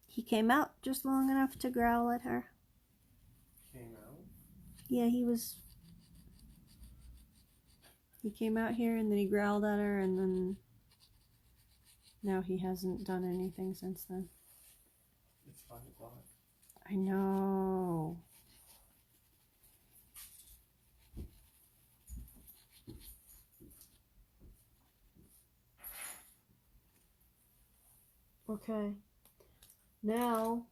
He came out just long enough to growl at her. Came out? Yeah, he came out here and then he growled at her, and then now he hasn't done anything since then. It's 5 o'clock. I know. Okay. Now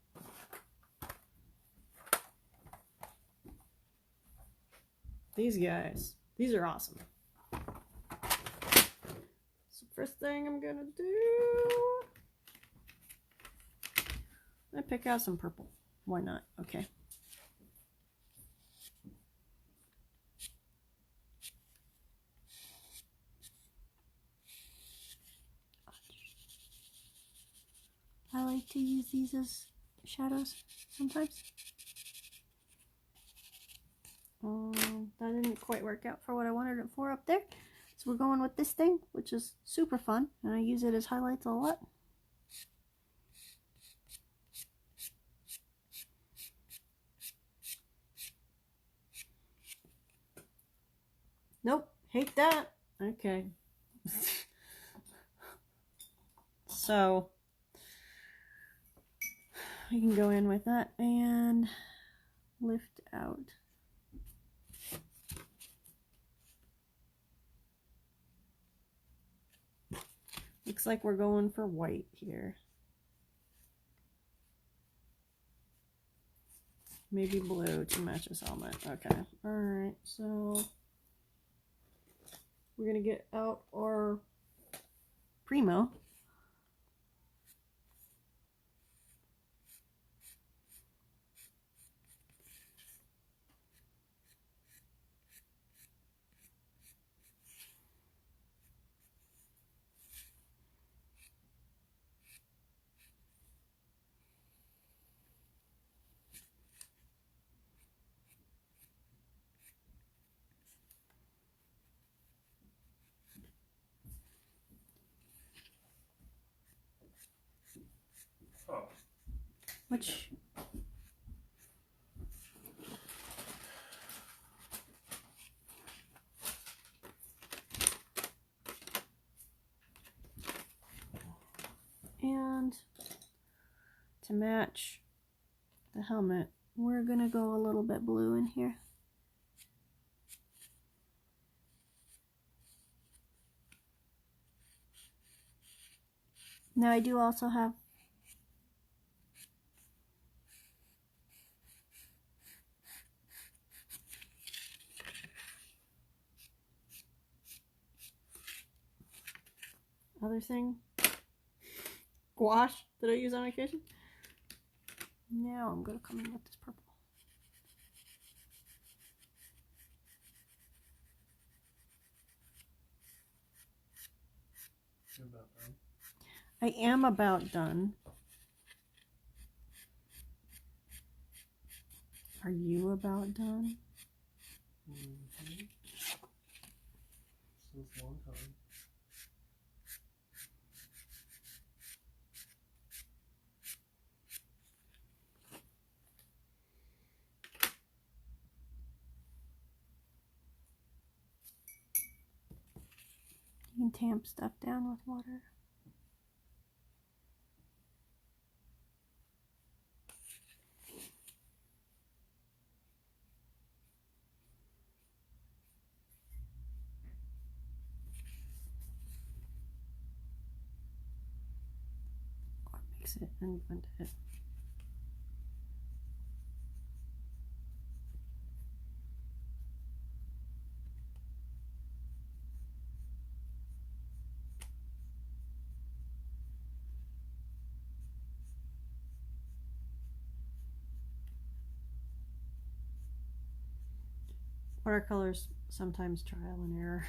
these guys. These are awesome. So first thing I'm gonna do, I pick out some purple. Why not? Okay. I like to use these as shadows sometimes. That didn't quite work out for what I wanted it for up there. So we're going with this thing, which is super fun, and I use it as highlights a lot. Nope, hate that. Okay. So we can go in with that and lift out. Looks like we're going for white here. Maybe blue to match his helmet. Okay. Alright, so we're going to get out our Primo. Oh. Which and to match the helmet, we're gonna go a little bit blue in here. Now I do also have other thing, gouache that I use on occasion. Now I'm gonna come in with this purple. You're about done. I am about done. Are you about done? Mm-hmm. This was a long time. You can tamp stuff down with water. Or mix it and blend it. Watercolors sometimes trial and error.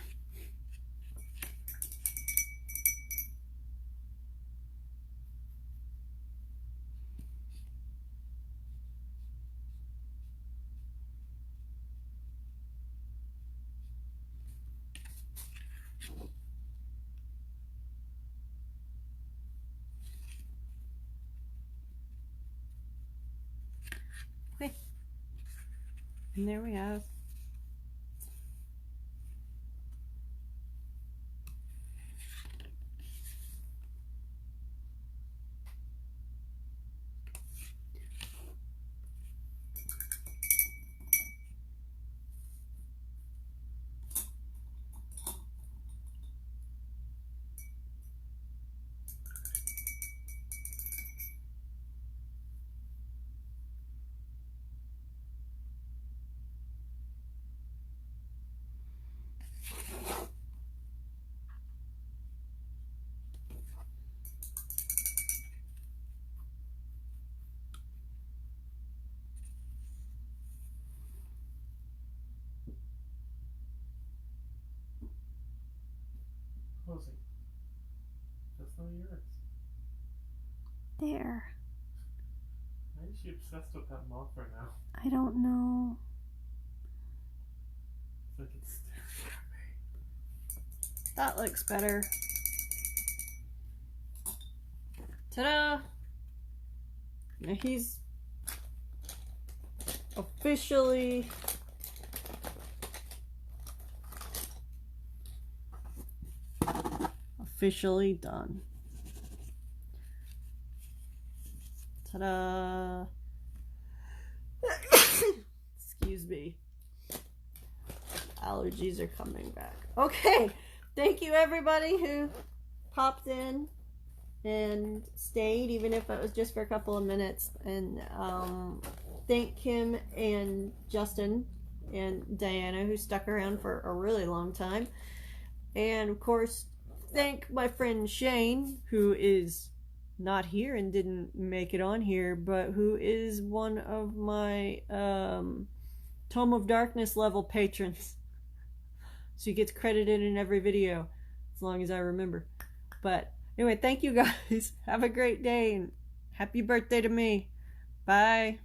And there we have. Cozy. Just not yours. There. Why is she obsessed with that moth right now? I don't know. It's like it's staring at me. That looks better. Ta-da! Now he's officially done. Ta-da! Excuse me. Allergies are coming back. Okay, thank you everybody who popped in and stayed, even if it was just for a couple of minutes. And thank Kim and Justin and Diana who stuck around for a really long time. And of course, thank my friend Shane, who is not here and didn't make it on here, but who is one of my Tome of Darkness level patrons. So he gets credited in every video, as long as I remember. But anyway, thank you guys. Have a great day and happy birthday to me. Bye.